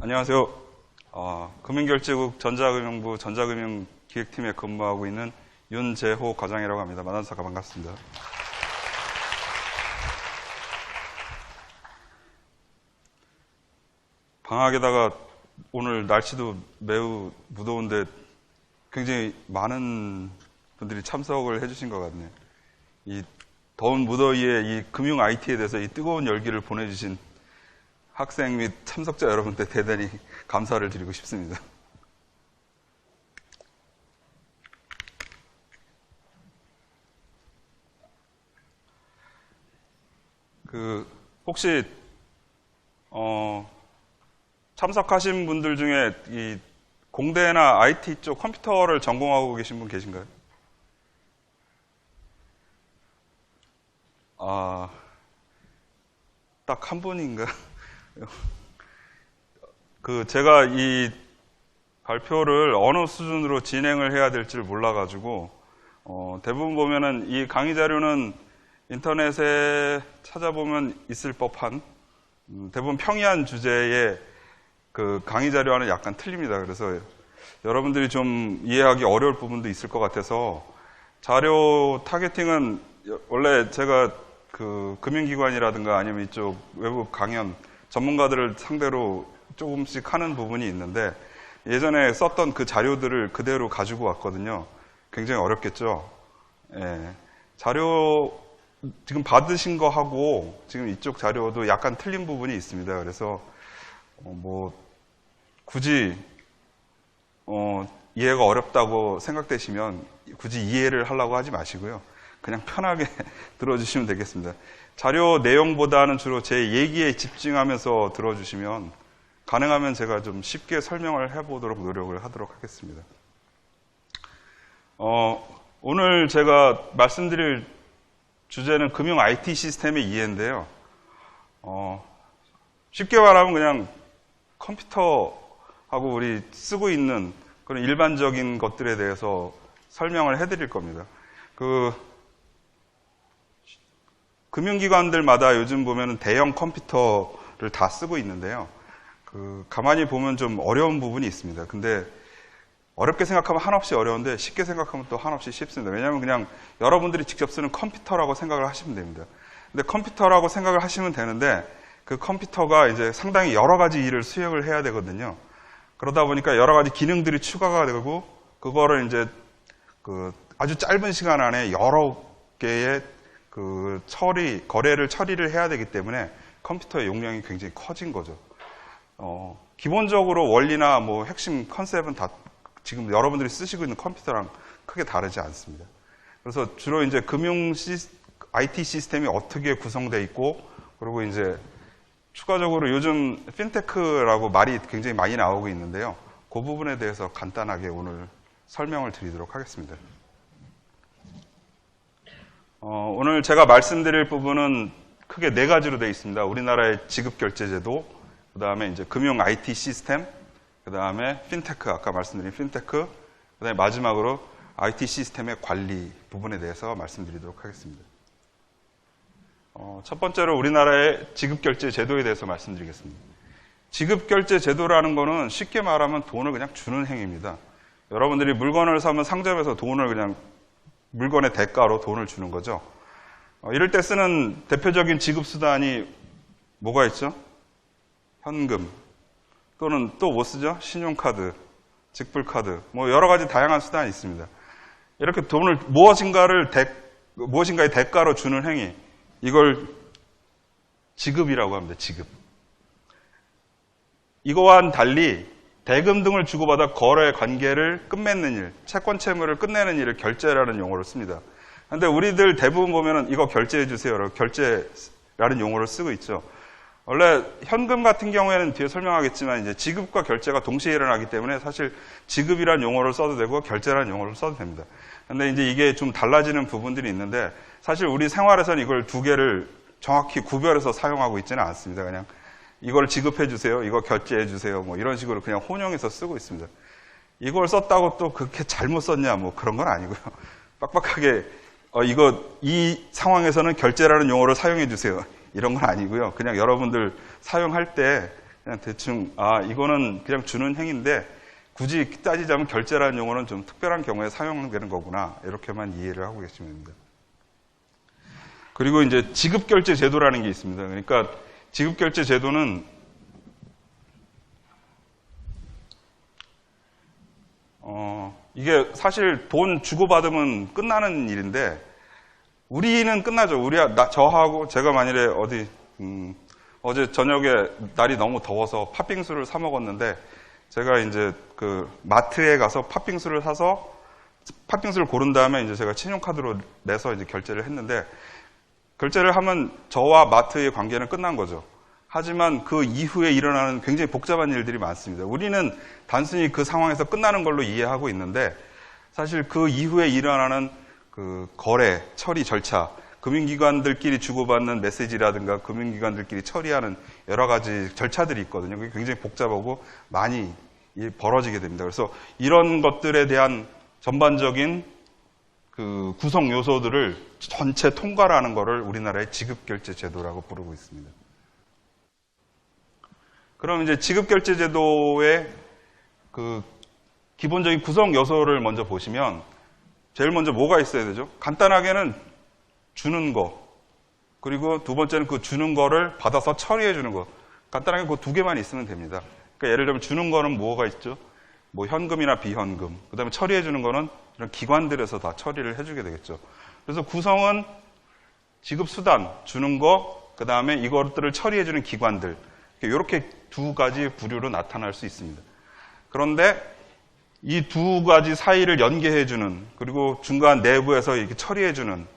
안녕하세요. 금융결제국 전자금융부 전자금융기획팀에 근무하고 있는 윤재호 과장이라고 합니다. 만나서 반갑습니다. 방학에다가 오늘 날씨도 매우 무더운데 굉장히 많은 분들이 참석을 해주신 것 같네요. 이 더운 무더위에 이 금융 IT에 대해서 이 뜨거운 열기를 보내주신 학생 및 참석자 여러분들 대단히 감사를 드리고 싶습니다. 혹시 참석하신 분들 중에 이 공대나 IT 쪽 컴퓨터를 전공하고 계신 분 계신가요? 딱 한 분인가? 제가 이 발표를 어느 수준으로 진행을 해야 될지를 몰라가지고, 대부분 보면은 이 강의 자료는 인터넷에 찾아보면 있을 법한, 대부분 평이한 주제의 그 강의 자료와는 약간 틀립니다. 그래서 여러분들이 좀 이해하기 어려울 부분도 있을 것 같아서 자료 타겟팅은 원래 제가 그 금융기관이라든가 아니면 이쪽 외부 강연 전문가들을 상대로 조금씩 하는 부분이 있는데 예전에 썼던 그 자료들을 그대로 가지고 왔거든요. 굉장히 어렵겠죠. 예. 자료 지금 받으신 거 하고 지금 이쪽 자료도 약간 틀린 부분이 있습니다. 그래서 굳이 이해가 어렵다고 생각되시면 굳이 이해를 하려고 하지 마시고요. 그냥 편하게 들어주시면 되겠습니다. 자료 내용보다는 주로 제 얘기에 집중하면서 들어주시면 가능하면 제가 좀 쉽게 설명을 해보도록 노력을 하도록 하겠습니다. 오늘 제가 말씀드릴 주제는 금융 IT 시스템의 이해인데요. 쉽게 말하면 그냥 컴퓨터하고 우리 쓰고 있는 그런 일반적인 것들에 대해서 설명을 해드릴 겁니다. 금융기관들마다 요즘 보면은 대형 컴퓨터를 다 쓰고 있는데요. 가만히 보면 좀 어려운 부분이 있습니다. 근데 어렵게 생각하면 한없이 어려운데 쉽게 생각하면 또 한없이 쉽습니다. 왜냐하면 그냥 여러분들이 직접 쓰는 컴퓨터라고 생각을 하시면 됩니다. 근데 컴퓨터라고 생각을 하시면 되는데 그 컴퓨터가 이제 상당히 여러 가지 일을 수행을 해야 되거든요. 그러다 보니까 여러 가지 기능들이 추가가 되고 그거를 이제 아주 짧은 시간 안에 여러 개의 거래를 처리를 해야 되기 때문에 컴퓨터의 용량이 굉장히 커진 거죠. 기본적으로 원리나 핵심 컨셉은 다 지금 여러분들이 쓰시고 있는 컴퓨터랑 크게 다르지 않습니다. 그래서 주로 이제 IT 시스템이 어떻게 구성되어 있고, 그리고 이제 추가적으로 요즘 핀테크라고 말이 굉장히 많이 나오고 있는데요. 그 부분에 대해서 간단하게 오늘 설명을 드리도록 하겠습니다. 오늘 제가 말씀드릴 부분은 크게 4가지로 되어 있습니다. 우리나라의 지급결제제도, 그 다음에 이제 금융 IT 시스템, 그 다음에 핀테크, 아까 말씀드린 핀테크, 그 다음에 마지막으로 IT 시스템의 관리 부분에 대해서 말씀드리도록 하겠습니다. 첫 번째로 우리나라의 지급결제제도에 대해서 말씀드리겠습니다. 지급결제제도라는 거는 쉽게 말하면 돈을 그냥 주는 행위입니다. 여러분들이 물건을 사면 상점에서 돈을 그냥 물건의 대가로 돈을 주는 거죠. 이럴 때 쓰는 대표적인 지급수단이 뭐가 있죠? 현금, 또는 또 뭐 쓰죠? 신용카드, 직불카드, 여러 가지 다양한 수단이 있습니다. 이렇게 돈을 무엇인가의 대가로 주는 행위, 이걸 지급이라고 합니다. 지급. 이거와는 달리 대금 등을 주고받아 거래 관계를 끝맺는 일, 채권 채무를 끝내는 일을 결제라는 용어로 씁니다. 그런데 우리들 대부분 보면은 이거 결제해 주세요. 결제라는 용어를 쓰고 있죠. 원래 현금 같은 경우에는 뒤에 설명하겠지만 이제 지급과 결제가 동시에 일어나기 때문에 사실 지급이라는 용어를 써도 되고 결제라는 용어를 써도 됩니다. 근데 이제 이게 좀 달라지는 부분들이 있는데 사실 우리 생활에서는 이걸 두 개를 정확히 구별해서 사용하고 있지는 않습니다. 그냥 이걸 지급해 주세요, 이거 결제해 주세요, 이런 식으로 그냥 혼용해서 쓰고 있습니다. 이걸 썼다고 또 그렇게 잘못 썼냐, 그런 건 아니고요. 빡빡하게 이 상황에서는 결제라는 용어를 사용해 주세요. 이런 건 아니고요. 그냥 여러분들 사용할 때 그냥 대충 이거는 그냥 주는 행위인데 굳이 따지자면 결제라는 용어는 좀 특별한 경우에 사용되는 거구나 이렇게만 이해를 하고 계시면 됩니다. 그리고 이제 지급결제 제도라는 게 있습니다. 그러니까 지급결제 제도는 이게 사실 돈 주고받으면 끝나는 일인데 우리는 끝나죠. 저하고 제가 만일에 어제 저녁에 날이 너무 더워서 팥빙수를 사 먹었는데 제가 이제 그 마트에 가서 팥빙수를 사서 팥빙수를 고른 다음에 이제 제가 신용카드로 내서 이제 결제를 했는데 결제를 하면 저와 마트의 관계는 끝난 거죠. 하지만 그 이후에 일어나는 굉장히 복잡한 일들이 많습니다. 우리는 단순히 그 상황에서 끝나는 걸로 이해하고 있는데 사실 그 이후에 일어나는 그 거래, 처리 절차, 금융기관들끼리 주고받는 메시지라든가 금융기관들끼리 처리하는 여러 가지 절차들이 있거든요. 그게 굉장히 복잡하고 많이 벌어지게 됩니다. 그래서 이런 것들에 대한 전반적인 그 구성 요소들을 전체 통과를 하는 것을 우리나라의 지급결제 제도라고 부르고 있습니다. 그럼 이제 지급결제 제도의 그 기본적인 구성 요소를 먼저 보시면 제일 먼저 뭐가 있어야 되죠? 간단하게는 주는 거, 그리고 두 번째는 그 주는 거를 받아서 처리해 주는 거. 간단하게 그 두 개만 있으면 됩니다. 그러니까 예를 들면 주는 거는 뭐가 있죠? 뭐 현금이나 비현금. 그 다음에 처리해 주는 거는 이런 기관들에서 다 처리를 해주게 되겠죠. 그래서 구성은 지급 수단, 주는 거, 그 다음에 이것들을 처리해 주는 기관들. 이렇게 두 가지 부류로 나타날 수 있습니다. 그런데 이 두 가지 사이를 연계해 주는, 그리고 중간 내부에서 이렇게 처리해 주는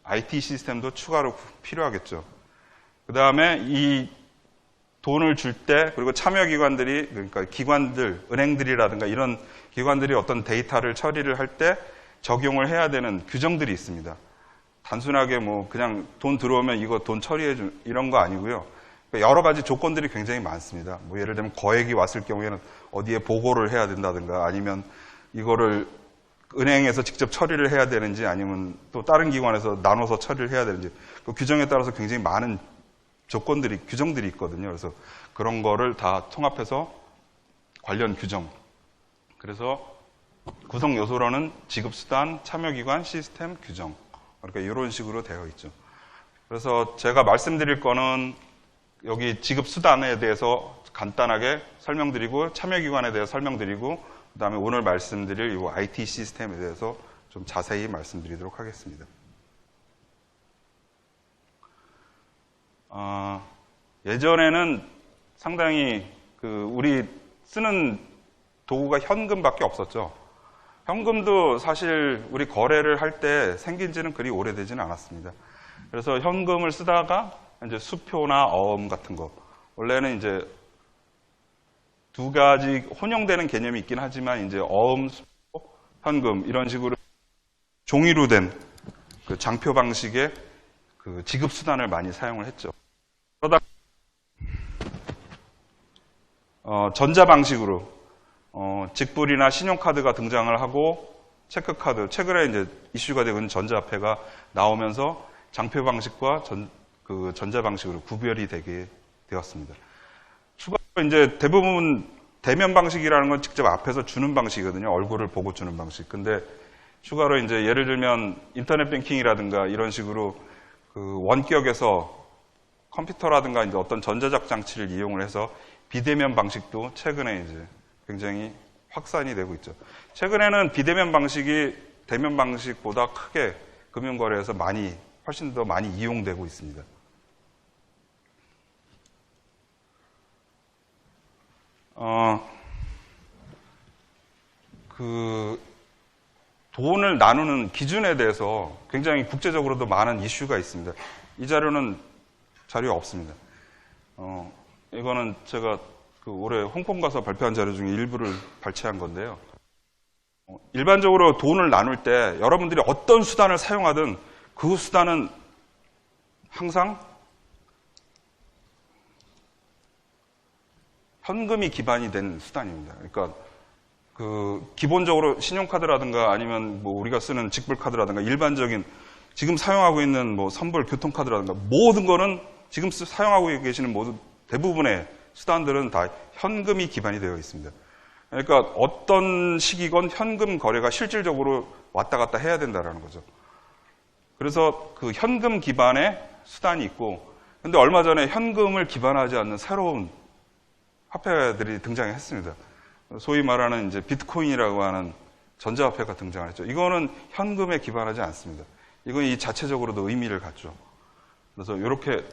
IT 시스템도 추가로 필요하겠죠. 그 다음에 이 돈을 줄 때, 그리고 참여기관들이, 그러니까 기관들, 은행들이라든가 이런 기관들이 어떤 데이터를 처리를 할 때 적용을 해야 되는 규정들이 있습니다. 단순하게 뭐 그냥 돈 들어오면 이거 돈 처리해줘 이런 거 아니고요. 여러 가지 조건들이 굉장히 많습니다. 뭐 예를 들면 거액이 왔을 경우에는 어디에 보고를 해야 된다든가 아니면 이거를 은행에서 직접 처리를 해야 되는지 아니면 또 다른 기관에서 나눠서 처리를 해야 되는지 그 규정에 따라서 굉장히 많은 규정들이 있거든요. 그래서 그런 거를 다 통합해서 관련 규정. 그래서 구성 요소로는 지급수단, 참여기관, 시스템, 규정. 그러니까 이런 식으로 되어 있죠. 그래서 제가 말씀드릴 거는 여기 지급수단에 대해서 간단하게 설명드리고 참여기관에 대해서 설명드리고 그 다음에 오늘 말씀드릴 이 IT 시스템에 대해서 좀 자세히 말씀드리도록 하겠습니다. 예전에는 상당히 우리 쓰는 도구가 현금밖에 없었죠. 현금도 사실 우리 거래를 할 때 생긴 지는 그리 오래되지는 않았습니다. 그래서 현금을 쓰다가 이제 수표나 어음 같은 거. 원래는 이제 두 가지 혼용되는 개념이 있긴 하지만 이제 어음, 수표, 현금 이런 식으로 종이로 된 그 장표 방식의 그 지급 수단을 많이 사용을 했죠. 그러다 전자 방식으로 직불이나 신용카드가 등장을 하고 체크카드, 최근에 이제 이슈가 되고 있는 전자화폐가 나오면서 장표 방식과 전자 방식으로 구별이 되게 되었습니다. 추가로 이제 대부분 대면 방식이라는 건 직접 앞에서 주는 방식이거든요. 얼굴을 보고 주는 방식. 근데 추가로 이제 예를 들면 인터넷 뱅킹이라든가 이런 식으로 그 원격에서 컴퓨터라든가 이제 어떤 전자적 장치를 이용을 해서 비대면 방식도 최근에 이제 굉장히 확산이 되고 있죠. 최근에는 비대면 방식이 대면 방식보다 크게 금융거래에서 훨씬 더 많이 이용되고 있습니다. 돈을 나누는 기준에 대해서 굉장히 국제적으로도 많은 이슈가 있습니다. 이 자료는 자료가 없습니다. 이거는 제가 올해 홍콩 가서 발표한 자료 중에 일부를 발췌한 건데요. 일반적으로 돈을 나눌 때 여러분들이 어떤 수단을 사용하든 그 수단은 항상 현금이 기반이 된 수단입니다. 그러니까 기본적으로 신용카드라든가 아니면 뭐 우리가 쓰는 직불카드라든가 일반적인 지금 사용하고 있는 뭐 선불 교통카드라든가 모든 거는 지금 사용하고 계시는 대부분의 수단들은 다 현금이 기반이 되어 있습니다. 그러니까 어떤 시기건 현금 거래가 실질적으로 왔다 갔다 해야 된다는 거죠. 그래서 그 현금 기반의 수단이 있고, 근데 얼마 전에 현금을 기반하지 않는 새로운 화폐들이 등장했습니다. 소위 말하는 이제 비트코인이라고 하는 전자화폐가 등장했죠. 이거는 현금에 기반하지 않습니다. 이건 이 자체적으로도 의미를 갖죠. 그래서 이렇게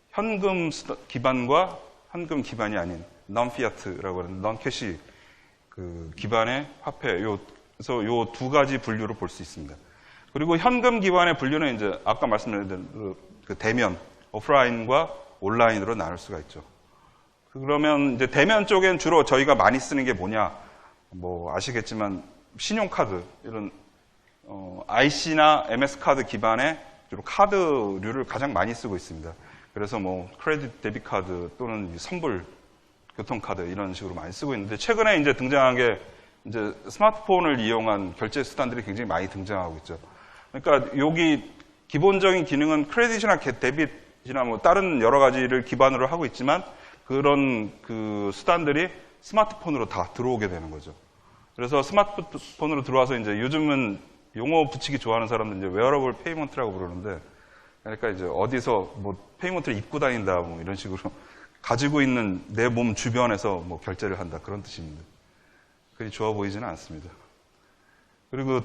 현금 기반과 현금 기반이 아닌 non-fiat라고 하는 non-cash 그 기반의 화폐, 그래서 요 두 가지 분류로 볼 수 있습니다. 그리고 현금 기반의 분류는 이제 아까 말씀드린 그 대면, 오프라인과 온라인으로 나눌 수가 있죠. 그러면 이제 대면 쪽엔 주로 저희가 많이 쓰는 게 뭐냐? 뭐 아시겠지만 신용카드 이런 IC나 MS 카드 기반의 주로 카드류를 가장 많이 쓰고 있습니다. 그래서 뭐 크레딧 데비트 카드 또는 선불 교통카드 이런 식으로 많이 쓰고 있는데, 최근에 이제 등장한 게 이제 스마트폰을 이용한 결제 수단들이 굉장히 많이 등장하고 있죠. 그러니까 여기 기본적인 기능은 크레딧이나 데빗이나 뭐 다른 여러 가지를 기반으로 하고 있지만, 그런 그 수단들이 스마트폰으로 다 들어오게 되는 거죠. 그래서 스마트폰으로 들어와서 이제 요즘은 용어 붙이기 좋아하는 사람들 이제 웨어러블 페이먼트라고 부르는데, 그러니까 이제 어디서 뭐 페이먼트를 입고 다닌다 뭐 이런 식으로 가지고 있는 내 몸 주변에서 뭐 결제를 한다 그런 뜻입니다. 그리 좋아 보이지는 않습니다. 그리고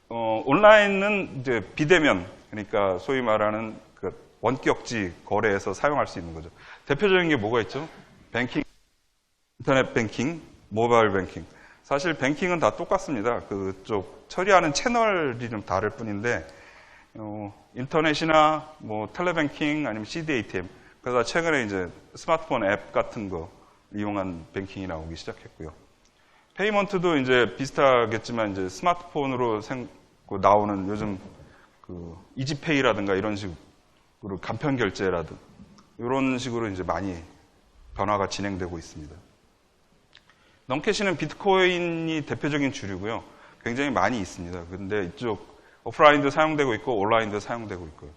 온라인은 이제 비대면, 그러니까 소위 말하는 그 원격지 거래에서 사용할 수 있는 거죠. 대표적인 게 뭐가 있죠? 뱅킹, 인터넷 뱅킹, 모바일 뱅킹. 사실 뱅킹은 다 똑같습니다. 그쪽 처리하는 채널이 좀 다를 뿐인데, 인터넷이나 뭐 텔레뱅킹 아니면 CDATM. 그래서 최근에 이제 스마트폰 앱 같은 거 이용한 뱅킹이 나오기 시작했고요. 페이먼트도 이제 비슷하겠지만 이제 스마트폰으로 나오는 요즘 그 이지페이라든가 이런 식으로 간편 결제라든가 이런 식으로 이제 많이 변화가 진행되고 있습니다. non-cash는 비트코인이 대표적인 주류고요. 굉장히 많이 있습니다. 근데 이쪽 오프라인도 사용되고 있고 온라인도 사용되고 있고요.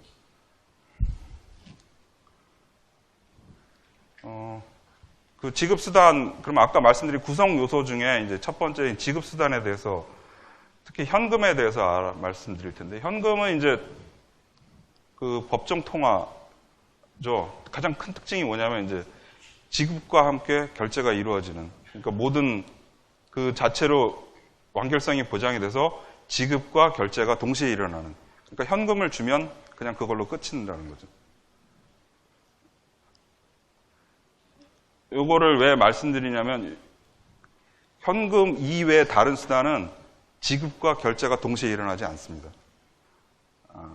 그 지급수단, 그럼 아까 말씀드린 구성 요소 중에 이제 첫 번째인 지급수단에 대해서, 특히 현금에 대해서 말씀드릴 텐데, 현금은 이제 그 법정 통화죠. 가장 큰 특징이 뭐냐면 이제 지급과 함께 결제가 이루어지는, 그러니까 모든 그 자체로 완결성이 보장이 돼서 지급과 결제가 동시에 일어나는, 그러니까 현금을 주면 그냥 그걸로 끝인다는 거죠. 요거를 왜 말씀드리냐면, 현금 이외의 다른 수단은 지급과 결제가 동시에 일어나지 않습니다.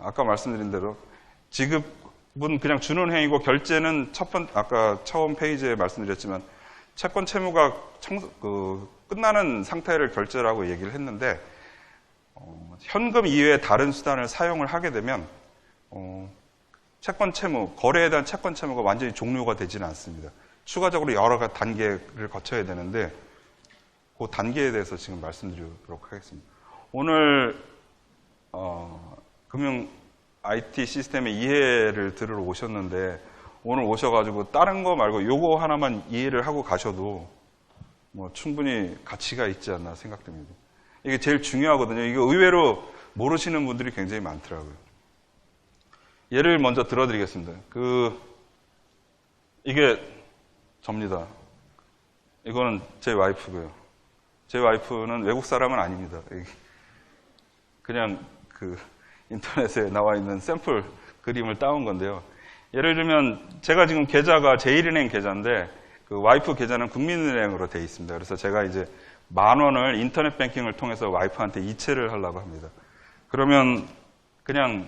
아까 말씀드린 대로 지급은 그냥 주는 행위고, 결제는 아까 처음 페이지에 말씀드렸지만 채권 채무가 끝나는 상태를 결제라고 얘기를 했는데, 현금 이외의 다른 수단을 사용을 하게 되면 채권 채무, 거래에 대한 채권 채무가 완전히 종료가 되지는 않습니다. 추가적으로 여러 가지 단계를 거쳐야 되는데, 그 단계에 대해서 지금 말씀드리도록 하겠습니다. 오늘 금융 IT 시스템의 이해를 들으러 오셨는데, 오늘 오셔가지고 다른 거 말고 요거 하나만 이해를 하고 가셔도 뭐 충분히 가치가 있지 않나 생각됩니다. 이게 제일 중요하거든요. 이거 의외로 모르시는 분들이 굉장히 많더라고요. 예를 먼저 들어드리겠습니다. 이게 접니다. 이거는 제 와이프고요. 제 와이프는 외국 사람은 아닙니다. 그냥 인터넷에 나와 있는 샘플 그림을 따온 건데요. 예를 들면 제가 지금 계좌가 제1은행 계좌인데, 그 와이프 계좌는 국민은행으로 되어 있습니다. 그래서 제가 이제 10,000원을 인터넷 뱅킹을 통해서 와이프한테 이체를 하려고 합니다. 그러면 그냥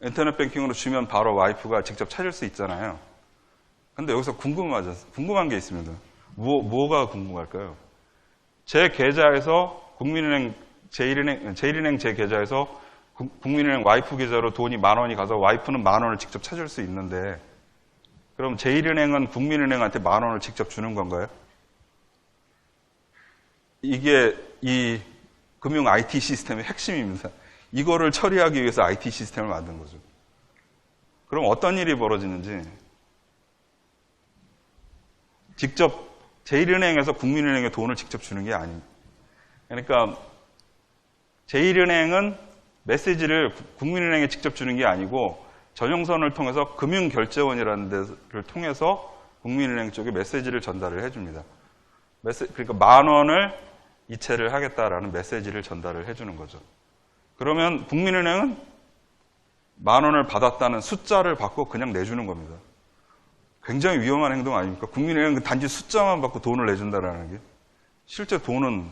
인터넷 뱅킹으로 주면 바로 와이프가 직접 찾을 수 있잖아요. 근데 여기서 궁금한 게 있습니다. 뭐가 궁금할까요? 제 계좌에서 국민은행 제1은행 제 계좌에서 국민은행 와이프 계좌로 돈이 10,000원이 가서 와이프는 10,000원을 직접 찾을 수 있는데, 그럼 제1은행은 국민은행한테 10,000원을 직접 주는 건가요? 이게 이 금융 IT 시스템의 핵심입니다. 이거를 처리하기 위해서 IT 시스템을 만든 거죠. 그럼 어떤 일이 벌어지는지, 직접 제1은행에서 국민은행에 돈을 직접 주는 게 아닙니다. 그러니까 제1은행은 메시지를 국민은행에 직접 주는 게 아니고 전용선을 통해서 금융결제원이라는 데를 통해서 국민은행 쪽에 메시지를 전달을 해줍니다. 그러니까 10,000원을 이체를 하겠다라는 메시지를 전달을 해주는 거죠. 그러면 국민은행은 10,000원을 받았다는 숫자를 받고 그냥 내주는 겁니다. 굉장히 위험한 행동 아닙니까? 국민은행은 단지 숫자만 받고 돈을 내준다라는 게. 실제 돈은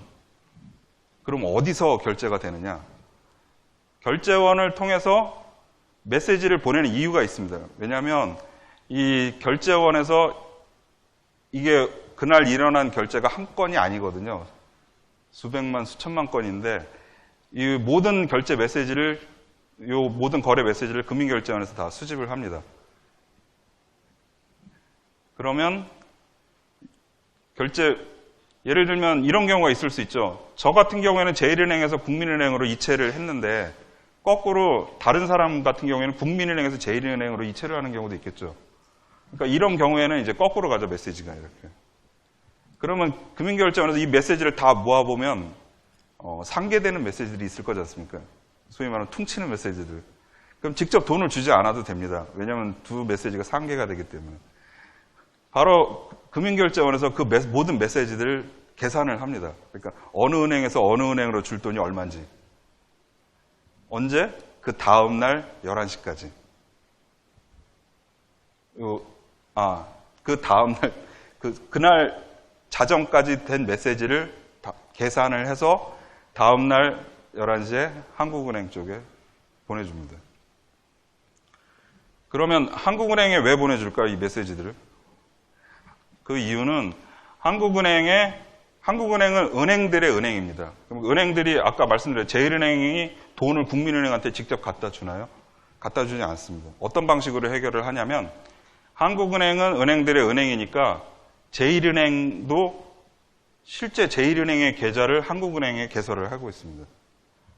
그럼 어디서 결제가 되느냐? 결제원을 통해서 메시지를 보내는 이유가 있습니다. 왜냐하면 이 결제원에서 이게 그날 일어난 결제가 한 건이 아니거든요. 수백만, 수천만 건인데 이 모든 결제 메시지를, 요 모든 거래 메시지를 금융결제원에서 다 수집을 합니다. 그러면 예를 들면 이런 경우가 있을 수 있죠. 저 같은 경우에는 제1은행에서 국민은행으로 이체를 했는데 거꾸로 다른 사람 같은 경우에는 국민은행에서 제1은행으로 이체를 하는 경우도 있겠죠. 그러니까 이런 경우에는 이제 거꾸로 가죠, 메시지가 이렇게. 그러면 금융결제원에서 이 메시지를 다 모아보면 상계되는 메시지들이 있을 거지 않습니까? 소위 말하는 퉁치는 메시지들. 그럼 직접 돈을 주지 않아도 됩니다. 왜냐하면 두 메시지가 상계가 되기 때문에. 바로 금융결제원에서 그 모든 메시지들을 계산을 합니다. 그러니까 어느 은행에서 어느 은행으로 줄 돈이 얼마인지. 언제? 그 다음 날 11시까지. 그 다음 날, 그날 자정까지 된 메시지를 다 계산을 해서 다음 날 11시에 한국은행 쪽에 보내줍니다. 그러면 한국은행에 왜 보내줄까요? 이 메시지들을? 그 이유는 한국은행은 은행들의 은행입니다. 그럼 은행들이 아까 말씀드린 제1은행이 돈을 국민은행한테 직접 갖다 주나요? 갖다 주지 않습니다. 어떤 방식으로 해결을 하냐면 한국은행은 은행들의 은행이니까 제1은행도 실제 제1은행의 계좌를 한국은행에 개설을 하고 있습니다.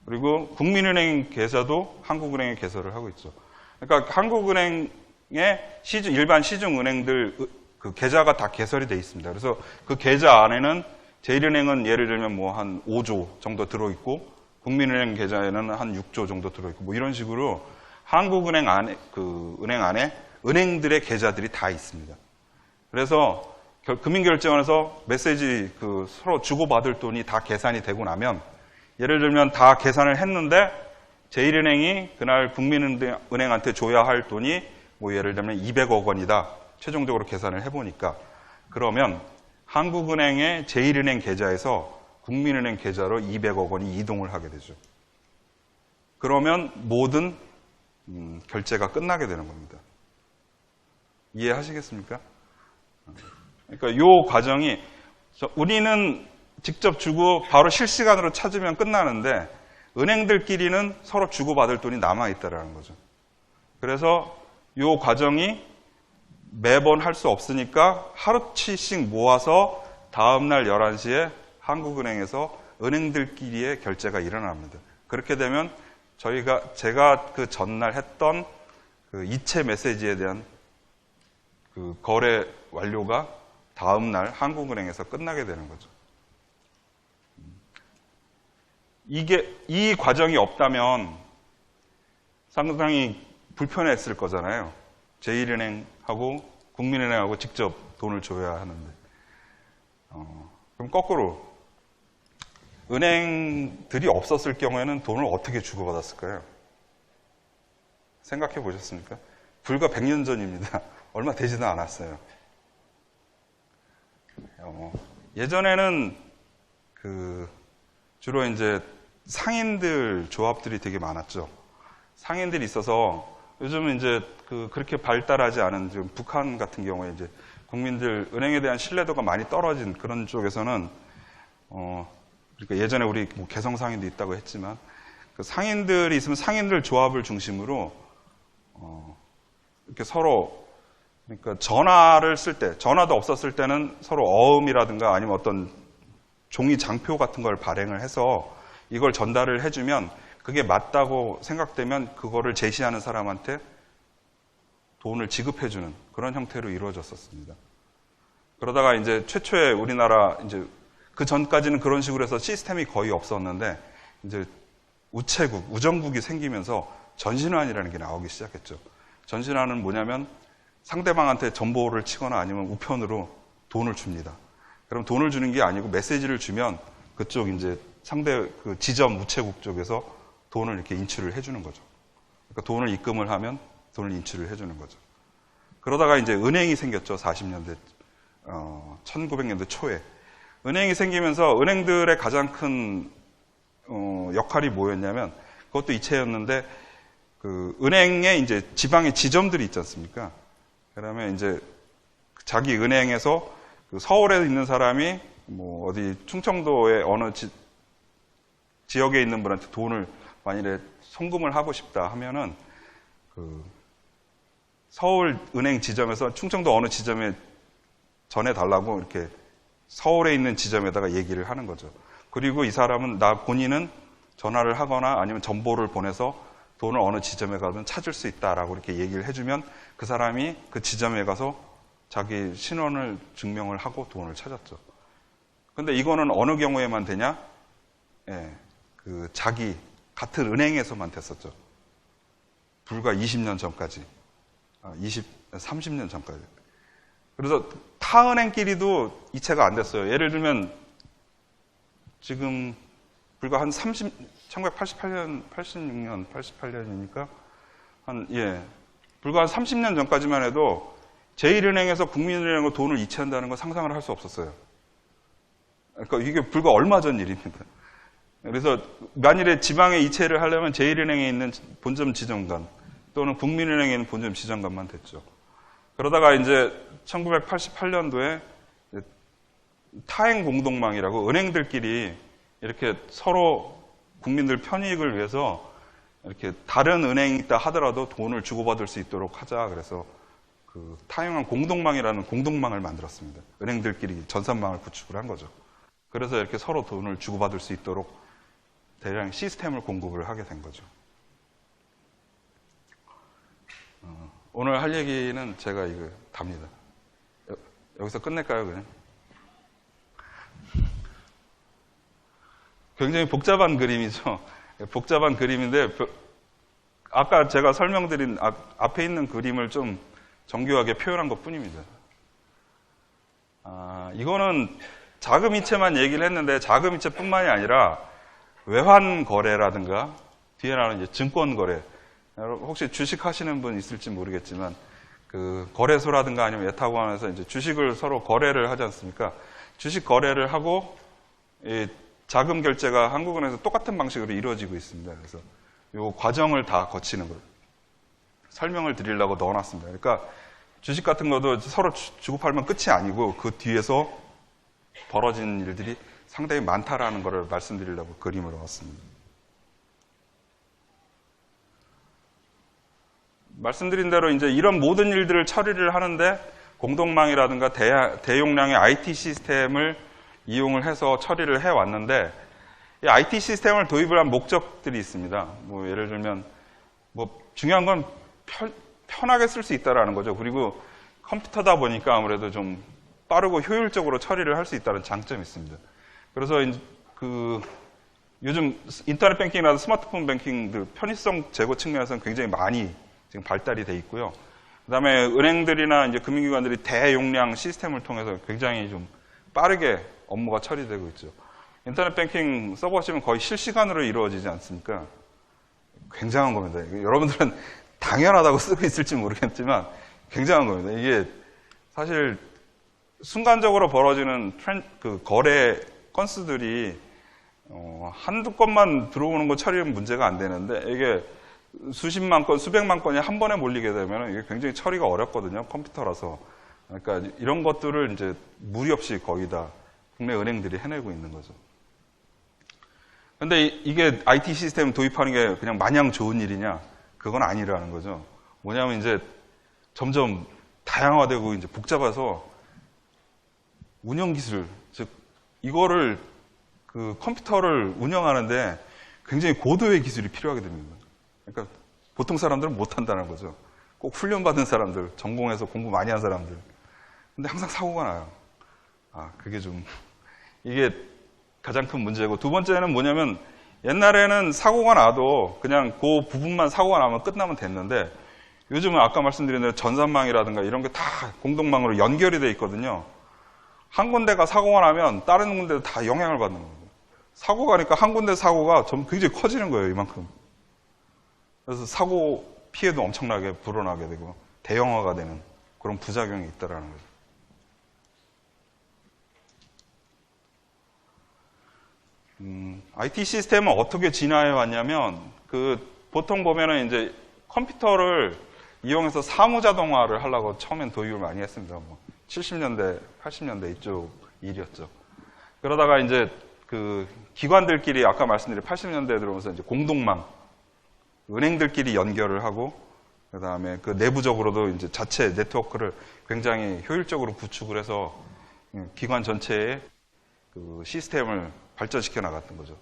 그리고 국민은행 계좌도 한국은행에 개설을 하고 있죠. 그러니까 한국은행의 일반 시중은행들 그 계좌가 다 개설이 되어 있습니다. 그래서 그 계좌 안에는 제1은행은 예를 들면 뭐 한 5조 정도 들어있고 국민은행 계좌에는 한 6조 정도 들어있고 뭐 이런 식으로 한국은행 안에 은행 안에 은행들의 계좌들이 다 있습니다. 그래서 금융결제원에서 메시지 서로 주고받을 돈이 다 계산이 되고 나면 예를 들면 다 계산을 했는데 제1은행이 그날 국민은행한테 줘야 할 돈이 뭐 예를 들면 200억 원이다. 최종적으로 계산을 해보니까 그러면 한국은행의 제1은행 계좌에서 국민은행 계좌로 200억 원이 이동을 하게 되죠. 그러면 모든 결제가 끝나게 되는 겁니다. 이해하시겠습니까? 그러니까 이 과정이 우리는 직접 주고 바로 실시간으로 찾으면 끝나는데 은행들끼리는 서로 주고받을 돈이 남아있다는 거죠. 그래서 이 과정이 매번 할 수 없으니까 하루치씩 모아서 다음날 11시에 한국은행에서 은행들끼리의 결제가 일어납니다. 그렇게 되면 제가 그 전날 했던 그 이체 메시지에 대한 그 거래 완료가 다음날 한국은행에서 끝나게 되는 거죠. 이 과정이 없다면 상당히 불편했을 거잖아요. 제1은행하고 국민은행하고 직접 돈을 줘야 하는데. 그럼 거꾸로 은행들이 없었을 경우에는 돈을 어떻게 주고받았을까요? 생각해 보셨습니까? 불과 100년 전입니다. 얼마 되지도 않았어요. 예전에는 주로 이제 상인들 조합들이 되게 많았죠. 상인들이 있어서 요즘은 이제 그렇게 발달하지 않은 지금 북한 같은 경우에 이제 국민들 은행에 대한 신뢰도가 많이 떨어진 그런 쪽에서는 그러니까 예전에 우리 뭐 개성 상인도 있다고 했지만 그 상인들이 있으면 상인들 조합을 중심으로 이렇게 서로 그러니까 전화를 쓸 때 전화도 없었을 때는 서로 어음이라든가 아니면 어떤 종이 장표 같은 걸 발행을 해서 이걸 전달을 해주면 그게 맞다고 생각되면 그거를 제시하는 사람한테 돈을 지급해주는 그런 형태로 이루어졌었습니다. 그러다가 이제 최초에 우리나라 이제 그 전까지는 그런 식으로 해서 시스템이 거의 없었는데 이제 우체국, 우정국이 생기면서 전신환이라는 게 나오기 시작했죠. 전신환은 뭐냐면 상대방한테 전보를 치거나 아니면 우편으로 돈을 줍니다. 그럼 돈을 주는 게 아니고 메시지를 주면 그쪽 이제 상대 그 지점 우체국 쪽에서 돈을 이렇게 인출을 해주는 거죠. 그러니까 돈을 입금을 하면 돈을 인출을 해주는 거죠. 그러다가 이제 은행이 생겼죠. 40년대, 1900년대 초에. 은행이 생기면서 은행들의 가장 큰 역할이 뭐였냐면 그것도 이체였는데 그 은행에 이제 지방의 지점들이 있지 않습니까? 그러면 이제 자기 은행에서 그 서울에 있는 사람이 뭐 어디 충청도의 어느 지역에 있는 분한테 돈을 만일에 송금을 하고 싶다 하면은 그 서울 은행 지점에서 충청도 어느 지점에 전해달라고 이렇게 서울에 있는 지점에다가 얘기를 하는 거죠. 그리고 이 사람은 본인은 전화를 하거나 아니면 정보를 보내서 돈을 어느 지점에 가든 찾을 수 있다라고 이렇게 얘기를 해주면 그 사람이 그 지점에 가서 자기 신원을 증명을 하고 돈을 찾았죠. 근데 이거는 어느 경우에만 되냐? 예, 그 자기 같은 은행에서만 됐었죠. 불과 20년 전까지. 30년 전까지. 그래서 타 은행끼리도 이체가 안 됐어요. 예를 들면 지금 불과 한 1988년, 86년, 88년이니까 불과 한 30년 전까지만 해도 제1은행에서 국민은행으로 돈을 이체한다는 건 상상을 할 수 없었어요. 그러니까 이게 불과 얼마 전 일입니다. 그래서 만일에 지방에 이체를 하려면 제1은행에 있는 본점 지점관 또는 국민은행에 있는 본점 지점관만 됐죠. 그러다가 이제 1988년도에 타행 공동망이라고 은행들끼리 이렇게 서로 국민들 편익을 위해서 이렇게 다른 은행이 있다 하더라도 돈을 주고받을 수 있도록 하자. 그래서 그 타행한 공동망이라는 공동망을 만들었습니다. 은행들끼리 전산망을 구축을 한 거죠. 그래서 이렇게 서로 돈을 주고받을 수 있도록 대량 시스템을 공급을 하게 된 거죠. 오늘 할 얘기는 제가 이거 답니다. 여기서 끝낼까요, 그냥? 굉장히 복잡한 그림이죠. 복잡한 그림인데 아까 제가 설명드린 앞에 있는 그림을 좀 정교하게 표현한 것 뿐입니다. 이거는 자금이체만 얘기를 했는데 자금이체뿐만이 아니라 외환 거래라든가 뒤에 나오는 이제 증권 거래. 혹시 주식 하시는 분 있을지 모르겠지만 그 거래소라든가 아니면 예탁원에서 이제 주식을 서로 거래를 하지 않습니까? 주식 거래를 하고 이 자금 결제가 한국은행에서 똑같은 방식으로 이루어지고 있습니다. 그래서 이 과정을 다 거치는 걸 설명을 드리려고 넣어놨습니다. 그러니까 주식 같은 것도 서로 주고 팔면 끝이 아니고 그 뒤에서 벌어진 일들이 상당히 많다라는 것을 말씀드리려고 그림을 넣었습니다. 말씀드린 대로 이제 이런 모든 일들을 처리를 하는데 공동망이라든가 대용량의 IT 시스템을 이용을 해서 처리를 해왔는데 이 IT 시스템을 도입을 한 목적들이 있습니다. 뭐 예를 들면 뭐 중요한 건 편하게 쓸 수 있다라는 거죠. 그리고 컴퓨터다 보니까 아무래도 좀 빠르고 효율적으로 처리를 할 수 있다는 장점이 있습니다. 그래서 그 요즘 인터넷 뱅킹이나 스마트폰 뱅킹들 편의성 제고 측면에서는 굉장히 많이 지금 발달이 돼 있고요. 그다음에 은행들이나 이제 금융기관들이 대용량 시스템을 통해서 굉장히 좀 빠르게 업무가 처리되고 있죠. 인터넷 뱅킹 써보시면 거의 실시간으로 이루어지지 않습니까? 굉장한 겁니다. 여러분들은 당연하다고 쓰고 있을지 모르겠지만 굉장한 겁니다. 이게 사실 순간적으로 벌어지는 그 거래 건수들이 한두 건만 들어오는 거 처리는 문제가 안 되는데 이게 수십만 건, 수백만 건이 한 번에 몰리게 되면 이게 굉장히 처리가 어렵거든요. 컴퓨터라서. 그러니까 이런 것들을 이제 무리 없이 거의 다 국내 은행들이 해내고 있는 거죠. 근데 이게 IT 시스템 도입하는 게 그냥 마냥 좋은 일이냐? 그건 아니라는 거죠. 뭐냐면 이제 점점 다양화되고 이제 복잡해서 운영 기술, 즉 이거를 그 컴퓨터를 운영하는데 굉장히 고도의 기술이 필요하게 됩니다. 그러니까 보통 사람들은 못 한다는 거죠. 꼭 훈련받은 사람들, 전공해서 공부 많이 한 사람들. 근데 항상 사고가 나요. 그게 좀 이게 가장 큰 문제고, 두 번째는 뭐냐면 옛날에는 사고가 나도 그냥 그 부분만 사고가 나면 끝나면 됐는데 요즘은 아까 말씀드린 대로 전산망이라든가 이런 게 다 공동망으로 연결이 돼 있거든요. 한 군데가 사고가 나면 다른 군데도 다 영향을 받는 거예요. 사고가 나니까 한 군데 사고가 좀 굉장히 커지는 거예요, 이만큼. 그래서 사고 피해도 엄청나게 불어나게 되고 대형화가 되는 그런 부작용이 있다라는 거죠. IT 시스템은 어떻게 진화해 왔냐면, 보통 보면은 이제 컴퓨터를 이용해서 사무 자동화를 하려고 처음엔 도입을 많이 했습니다. 70년대, 80년대 이쪽 일이었죠. 그러다가 이제 기관들끼리 아까 말씀드린 80년대에 들어오면서 이제 공동망, 은행들끼리 연결을 하고, 그 다음에 내부적으로도 이제 자체 네트워크를 굉장히 효율적으로 구축을 해서 기관 전체의 시스템을 발전시켜 나갔던 거죠.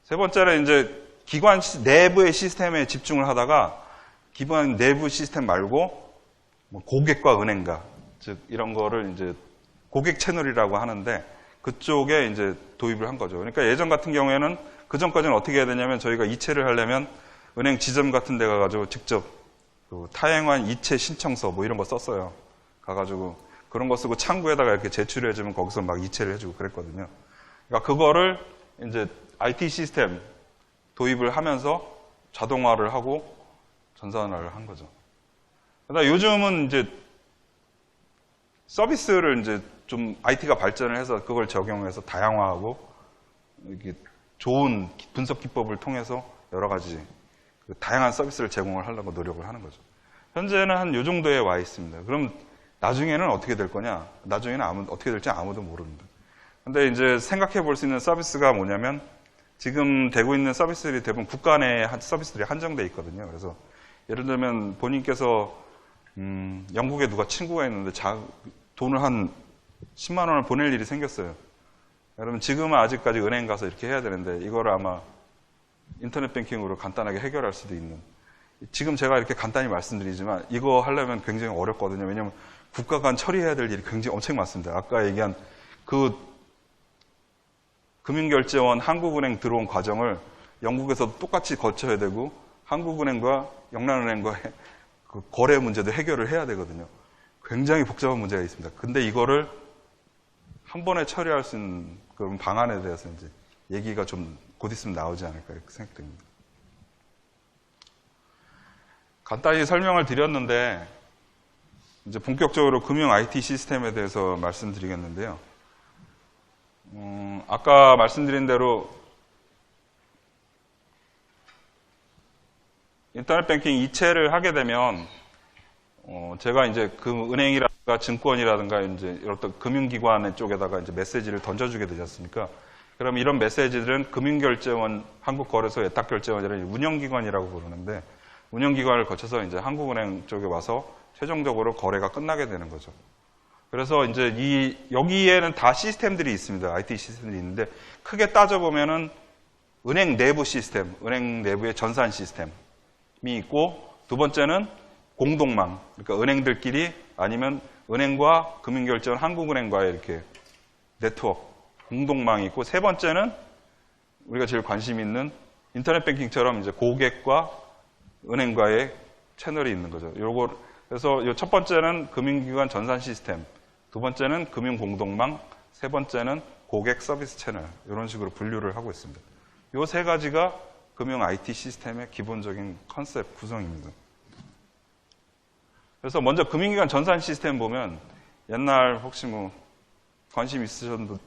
세 번째는 이제 기관 내부의 시스템에 집중을 하다가 기관 내부 시스템 말고 고객과 은행가, 즉 이런 거를 이제 고객 채널이라고 하는데 그쪽에 이제 도입을 한 거죠. 그러니까 예전 같은 경우에는 그전까지는 어떻게 해야 되냐면 저희가 이체를 하려면 은행 지점 같은 데 가가지고 직접 타행한 이체 신청서 이런 거 썼어요. 가가지고 그런 거 쓰고 창구에다가 이렇게 제출해주면 거기서 막 이체를 해주고 그랬거든요. 그러니까 그거를 이제 IT 시스템 도입을 하면서 자동화를 하고 전산화를 한 거죠. 그러다 요즘은 이제 서비스를 이제 좀 IT가 발전을 해서 그걸 적용해서 다양화하고 이렇게 좋은 분석 기법을 통해서 여러 가지 다양한 서비스를 제공을 하려고 노력을 하는 거죠. 현재는 한 요 정도에 와 있습니다. 그럼 나중에는 어떻게 될 거냐? 나중에는 어떻게 될지 아무도 모릅니다. 근데 이제 생각해 볼 수 있는 서비스가 뭐냐면 지금 되고 있는 서비스들이 대부분 국가 내 서비스들이 한정되어 있거든요. 그래서 예를 들면 본인께서 영국에 누가 친구가 있는데 돈을 한 10만 원을 보낼 일이 생겼어요. 여러분 지금은 아직까지 은행 가서 이렇게 해야 되는데 이거를 아마 인터넷 뱅킹으로 간단하게 해결할 수도 있는, 지금 제가 이렇게 간단히 말씀드리지만 이거 하려면 굉장히 어렵거든요. 왜냐하면 국가 간 처리해야 될 일이 굉장히 엄청 많습니다. 아까 얘기한 금융결제원 한국은행 들어온 과정을 영국에서도 똑같이 거쳐야 되고 한국은행과 영란은행과의 거래 문제도 해결을 해야 되거든요. 굉장히 복잡한 문제가 있습니다. 근데 이거를 한 번에 처리할 수 있는 그런 방안에 대해서 이제 얘기가 좀 곧 있으면 나오지 않을까 이렇게 생각됩니다. 간단히 설명을 드렸는데 이제 본격적으로 금융 IT 시스템에 대해서 말씀드리겠는데요. 아까 말씀드린 대로 인터넷 뱅킹 이체를 하게 되면 제가 이제 은행이라든가 증권이라든가 이제 어떤 금융기관 쪽에다가 이제 메시지를 던져주게 되지 않습니까? 그럼 이런 메시지들은 금융결제원, 한국거래소 예탁결제원이라는 운영기관이라고 부르는데 운영기관을 거쳐서 이제 한국은행 쪽에 와서 최종적으로 거래가 끝나게 되는 거죠. 그래서 이제 여기에는 다 시스템들이 있습니다. IT 시스템들이 있는데 크게 따져보면은 은행 내부 시스템, 은행 내부의 전산 시스템이 있고 두 번째는 공동망, 그러니까 은행들끼리 아니면 은행과 금융결제원 한국은행과의 이렇게 네트워크, 공동망이 있고 세 번째는 우리가 제일 관심 있는 인터넷 뱅킹처럼 이제 고객과 은행과의 채널이 있는 거죠. 그래서 첫 번째는 금융기관 전산 시스템, 두 번째는 금융 공동망, 세 번째는 고객 서비스 채널, 이런 식으로 분류를 하고 있습니다. 이 세 가지가 금융 IT 시스템의 기본적인 컨셉 구성입니다. 그래서 먼저 금융기관 전산 시스템 보면 옛날 혹시 관심 있으셨던 분도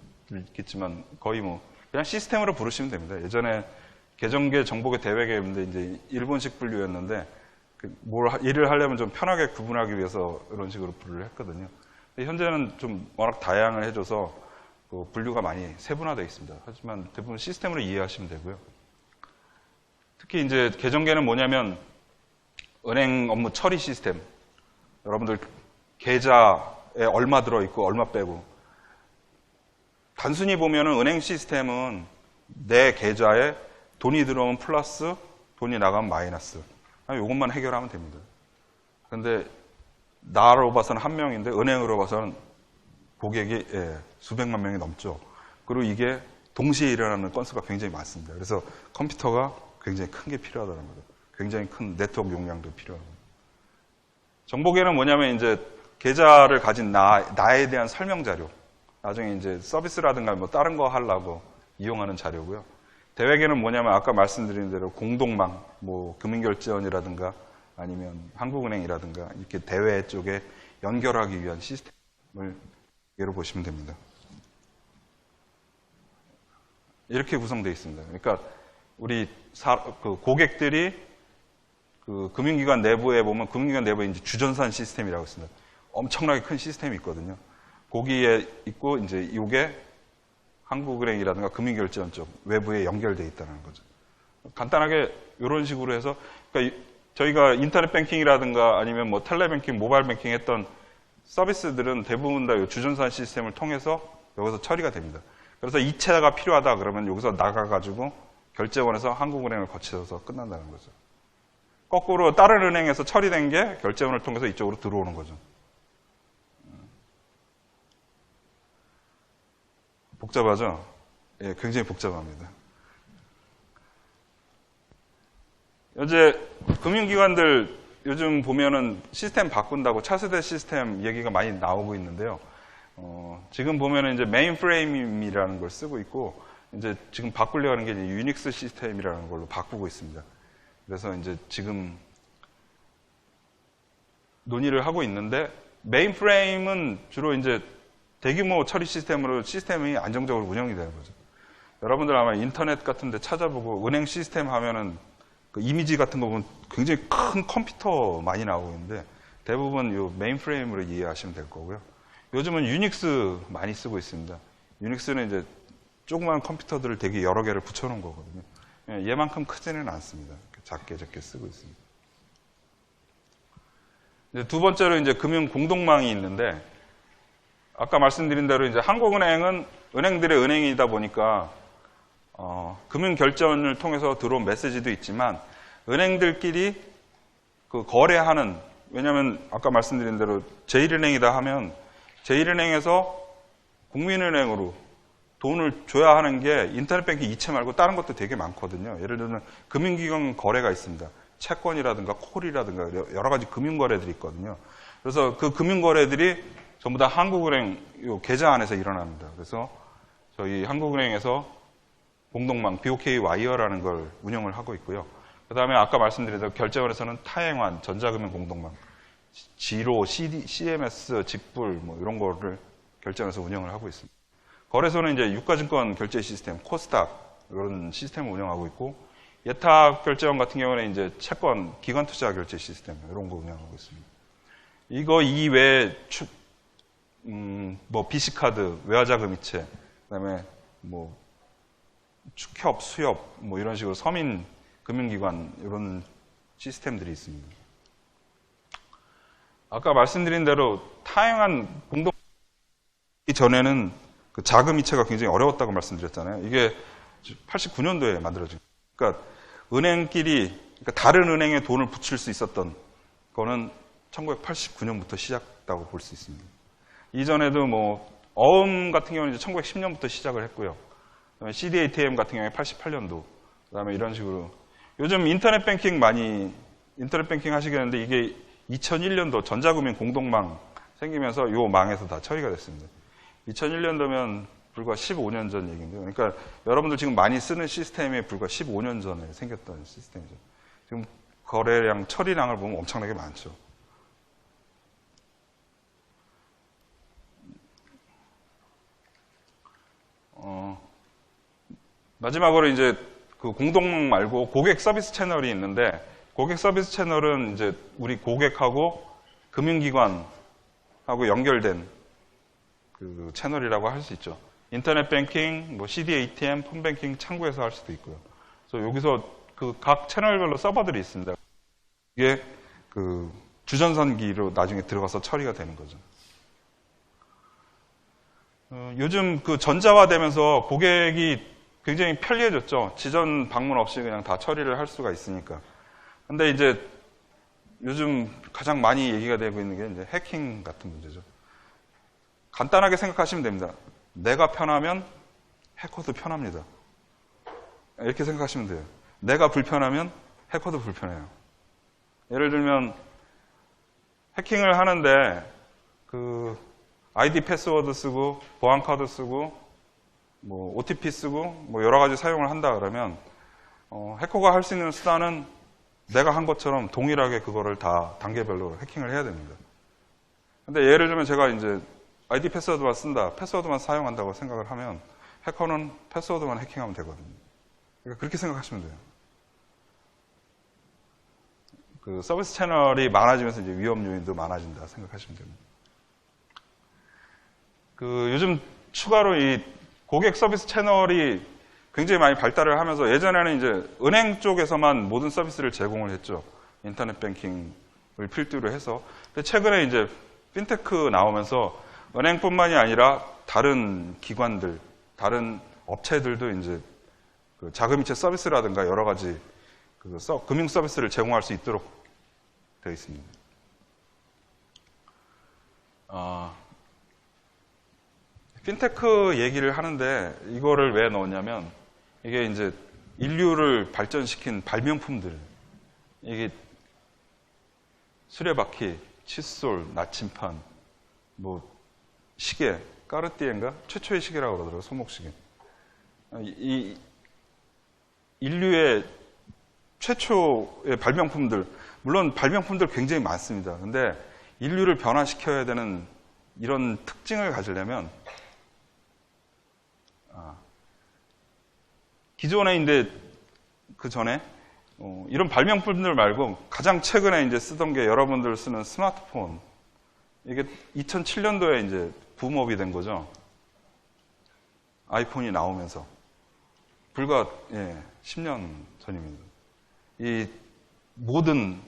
있겠지만 거의 그냥 시스템으로 부르시면 됩니다. 예전에 계정계 정보계 대외계였는데 이제 일본식 분류였는데 일을 하려면 좀 편하게 구분하기 위해서 이런 식으로 분류를 했거든요. 현재는 좀 워낙 다양을 해줘서 분류가 많이 세분화되어 있습니다. 하지만 대부분 시스템으로 이해하시면 되고요. 특히 이제 계정계는 뭐냐면 은행 업무 처리 시스템. 여러분들 계좌에 얼마 들어있고 얼마 빼고. 단순히 보면은 은행 시스템은 내 계좌에 돈이 들어오면 플러스, 돈이 나가면 마이너스. 이것만 해결하면 됩니다. 근데 나로 봐서는 한 명인데 은행으로 봐서는 고객이 수백만 명이 넘죠. 그리고 이게 동시에 일어나는 건수가 굉장히 많습니다. 그래서 컴퓨터가 굉장히 큰 게 필요하다는 거죠. 굉장히 큰 네트워크 용량도 필요하고. 정보계는 뭐냐면 이제 계좌를 가진 나에 대한 설명 자료. 나중에 이제 서비스라든가 뭐 다른 거 하려고 이용하는 자료고요. 대외계는 뭐냐면 아까 말씀드린 대로 공동망, 뭐 금융결제원이라든가 아니면 한국은행이라든가 이렇게 대외 쪽에 연결하기 위한 시스템을 예로 보시면 됩니다. 이렇게 구성되어 있습니다. 그러니까 우리 고객들이 그 금융기관 내부에 보면 금융기관 내부에 이제 주전산 시스템이라고 있습니다. 엄청나게 큰 시스템이 있거든요. 거기에 있고 이제 이게 한국은행이라든가 금융결제원 쪽 외부에 연결되어 있다는 거죠. 간단하게 이런 식으로 해서 그러니까 저희가 인터넷 뱅킹이라든가 아니면 뭐 텔레뱅킹, 모바일 뱅킹 했던 서비스들은 대부분 다 주전산 시스템을 통해서 여기서 처리가 됩니다. 그래서 이체가 필요하다 그러면 여기서 나가가지고 결제원에서 한국은행을 거쳐서 끝난다는 거죠. 거꾸로 다른 은행에서 처리된 게 결제원을 통해서 이쪽으로 들어오는 거죠. 복잡하죠? 예, 굉장히 복잡합니다. 이제 금융기관들 요즘 보면은 시스템 바꾼다고 차세대 시스템 얘기가 많이 나오고 있는데요. 지금 보면은 이제 메인프레임이라는 걸 쓰고 있고, 이제 지금 바꾸려고 하는 게 이제 유닉스 시스템이라는 걸로 바꾸고 있습니다. 그래서 이제 지금 논의를 하고 있는데, 메인프레임은 주로 이제 대규모 처리 시스템으로 시스템이 안정적으로 운영이 되는 거죠. 여러분들 아마 인터넷 같은 데 찾아보고 은행 시스템 하면은 그 이미지 같은 거 보면 굉장히 큰 컴퓨터 많이 나오고 있는데 대부분 이 메인프레임으로 이해하시면 될 거고요. 요즘은 유닉스 많이 쓰고 있습니다. 유닉스는 이제 조그만 컴퓨터들을 되게 여러 개를 붙여놓은 거거든요. 얘만큼 크지는 않습니다. 작게 쓰고 있습니다. 이제 두 번째로 이제 금융 공동망이 있는데 아까 말씀드린 대로 이제 한국은행은 은행들의 은행이다 보니까 금융결제원을 통해서 들어온 메시지도 있지만 은행들끼리 그 거래하는, 왜냐하면 아까 말씀드린 대로 제1은행이다 하면 제1은행에서 국민은행으로 돈을 줘야 하는 게 인터넷 뱅킹 이체 말고 다른 것도 되게 많거든요. 예를 들면 금융기관 거래가 있습니다. 채권이라든가 콜이라든가 여러 가지 금융거래들이 있거든요. 그래서 그 금융거래들이 전부 다 한국은행 요 계좌 안에서 일어납니다. 그래서 저희 한국은행에서 공동망 BOK 와이어라는 걸 운영을 하고 있고요. 그 다음에 아까 말씀드린 대로 결제원에서는 타행환, 전자금융 공동망, 지로, CMS, 직불 뭐 이런 거를 결제원에서 운영을 하고 있습니다. 거래소는 이제 유가증권 결제 시스템, 코스닥 이런 시스템을 운영하고 있고, 예탁 결제원 같은 경우는 이제 채권, 기관 투자 결제 시스템 이런 거 운영하고 있습니다. 이거 이외에 뭐 BC카드, 외화자금 이체, 그다음에 뭐 축협, 수협 뭐 이런 식으로 서민 금융기관 이런 시스템들이 있습니다. 아까 말씀드린 대로 타행한 공동 전에는 그 자금 이체가 굉장히 어려웠다고 말씀드렸잖아요. 이게 89년도에 만들어진. 그러니까 은행끼리, 그러니까 다른 은행에 돈을 붙일 수 있었던 거는 1989년부터 시작했다고 볼 수 있습니다. 이전에도 뭐 어음 같은 경우는 이제 1910년부터 시작을 했고요. 그다음에 CDATM 같은 경우에 88년도. 그다음에 이런 식으로 요즘 인터넷 뱅킹 하시겠는데 이게 2001년도 전자금융 공동망 생기면서 이 망에서 다 처리가 됐습니다. 2001년도면 불과 15년 전 얘기인데요. 그러니까 여러분들 지금 많이 쓰는 시스템이 불과 15년 전에 생겼던 시스템이죠. 지금 거래량, 처리량을 보면 엄청나게 많죠. 마지막으로 이제 그 공동망 말고 고객 서비스 채널이 있는데, 고객 서비스 채널은 이제 우리 고객하고 금융기관하고 연결된 그 채널이라고 할 수 있죠. 인터넷 뱅킹, 뭐 CDATM, 폰뱅킹 창구에서 할 수도 있고요. 그래서 여기서 그 각 채널별로 서버들이 있습니다. 이게 그 주전선기로 나중에 들어가서 처리가 되는 거죠. 요즘 그 전자화되면서 고객이 굉장히 편리해졌죠. 지전 방문 없이 그냥 다 처리를 할 수가 있으니까. 근데 이제 요즘 가장 많이 얘기가 되고 있는 게 이제 해킹 같은 문제죠. 간단하게 생각하시면 됩니다. 내가 편하면 해커도 편합니다. 이렇게 생각하시면 돼요. 내가 불편하면 해커도 불편해요. 예를 들면 해킹을 하는데 그 아이디 패스워드 쓰고 보안 카드 쓰고 뭐 OTP 쓰고 뭐 여러 가지 사용을 한다 그러면 해커가 할 수 있는 수단은 내가 한 것처럼 동일하게 그거를 다 단계별로 해킹을 해야 됩니다. 근데 예를 들면 제가 이제 아이디 패스워드만 쓴다, 패스워드만 사용한다고 생각을 하면 해커는 패스워드만 해킹하면 되거든요. 그러니까 그렇게 생각하시면 돼요. 그 서비스 채널이 많아지면서 이제 위험 요인도 많아진다 생각하시면 됩니다. 그 요즘 추가로 이 고객 서비스 채널이 굉장히 많이 발달을 하면서 예전에는 이제 은행 쪽에서만 모든 서비스를 제공을 했죠. 인터넷 뱅킹을 필두로 해서. 근데 최근에 이제 핀테크 나오면서 은행뿐만이 아니라 다른 기관들, 다른 업체들도 이제 그 자금이체 서비스라든가 여러 가지 그 금융 서비스를 제공할 수 있도록 되어 있습니다. 핀테크 얘기를 하는데 이거를 왜 넣었냐면 이게 이제 인류를 발전시킨 발명품들, 이게 수레바퀴, 칫솔, 나침판, 뭐 시계, 까르띠에인가? 최초의 시계라고 그러더라고요, 손목시계. 이 인류의 최초의 발명품들, 물론 발명품들 굉장히 많습니다. 근데 인류를 변화시켜야 되는 이런 특징을 가지려면 기존에 이제 그 전에 이런 발명품들 말고 가장 최근에 이제 쓰던 게 여러분들 쓰는 스마트폰, 이게 2007년도에 이제 붐업이 된 거죠. 아이폰이 나오면서 불과 10년 전입니다. 이 모든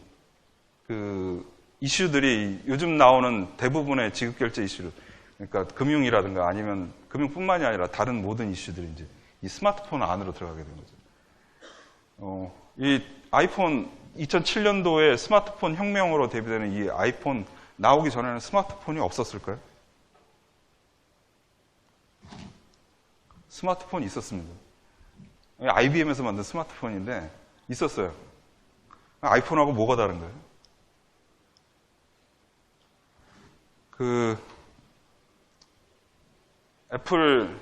그 이슈들이 요즘 나오는 대부분의 지급결제 이슈, 그러니까 금융이라든가 아니면 금융뿐만이 아니라 다른 모든 이슈들이 이제 이 스마트폰 안으로 들어가게 된 거죠. 이 아이폰 2007년도에 스마트폰 혁명으로 대비되는 이 아이폰 나오기 전에는 스마트폰이 없었을까요? 스마트폰이 있었습니다. IBM에서 만든 스마트폰인데 있었어요. 아이폰하고 뭐가 다른 거예요? 그 애플에서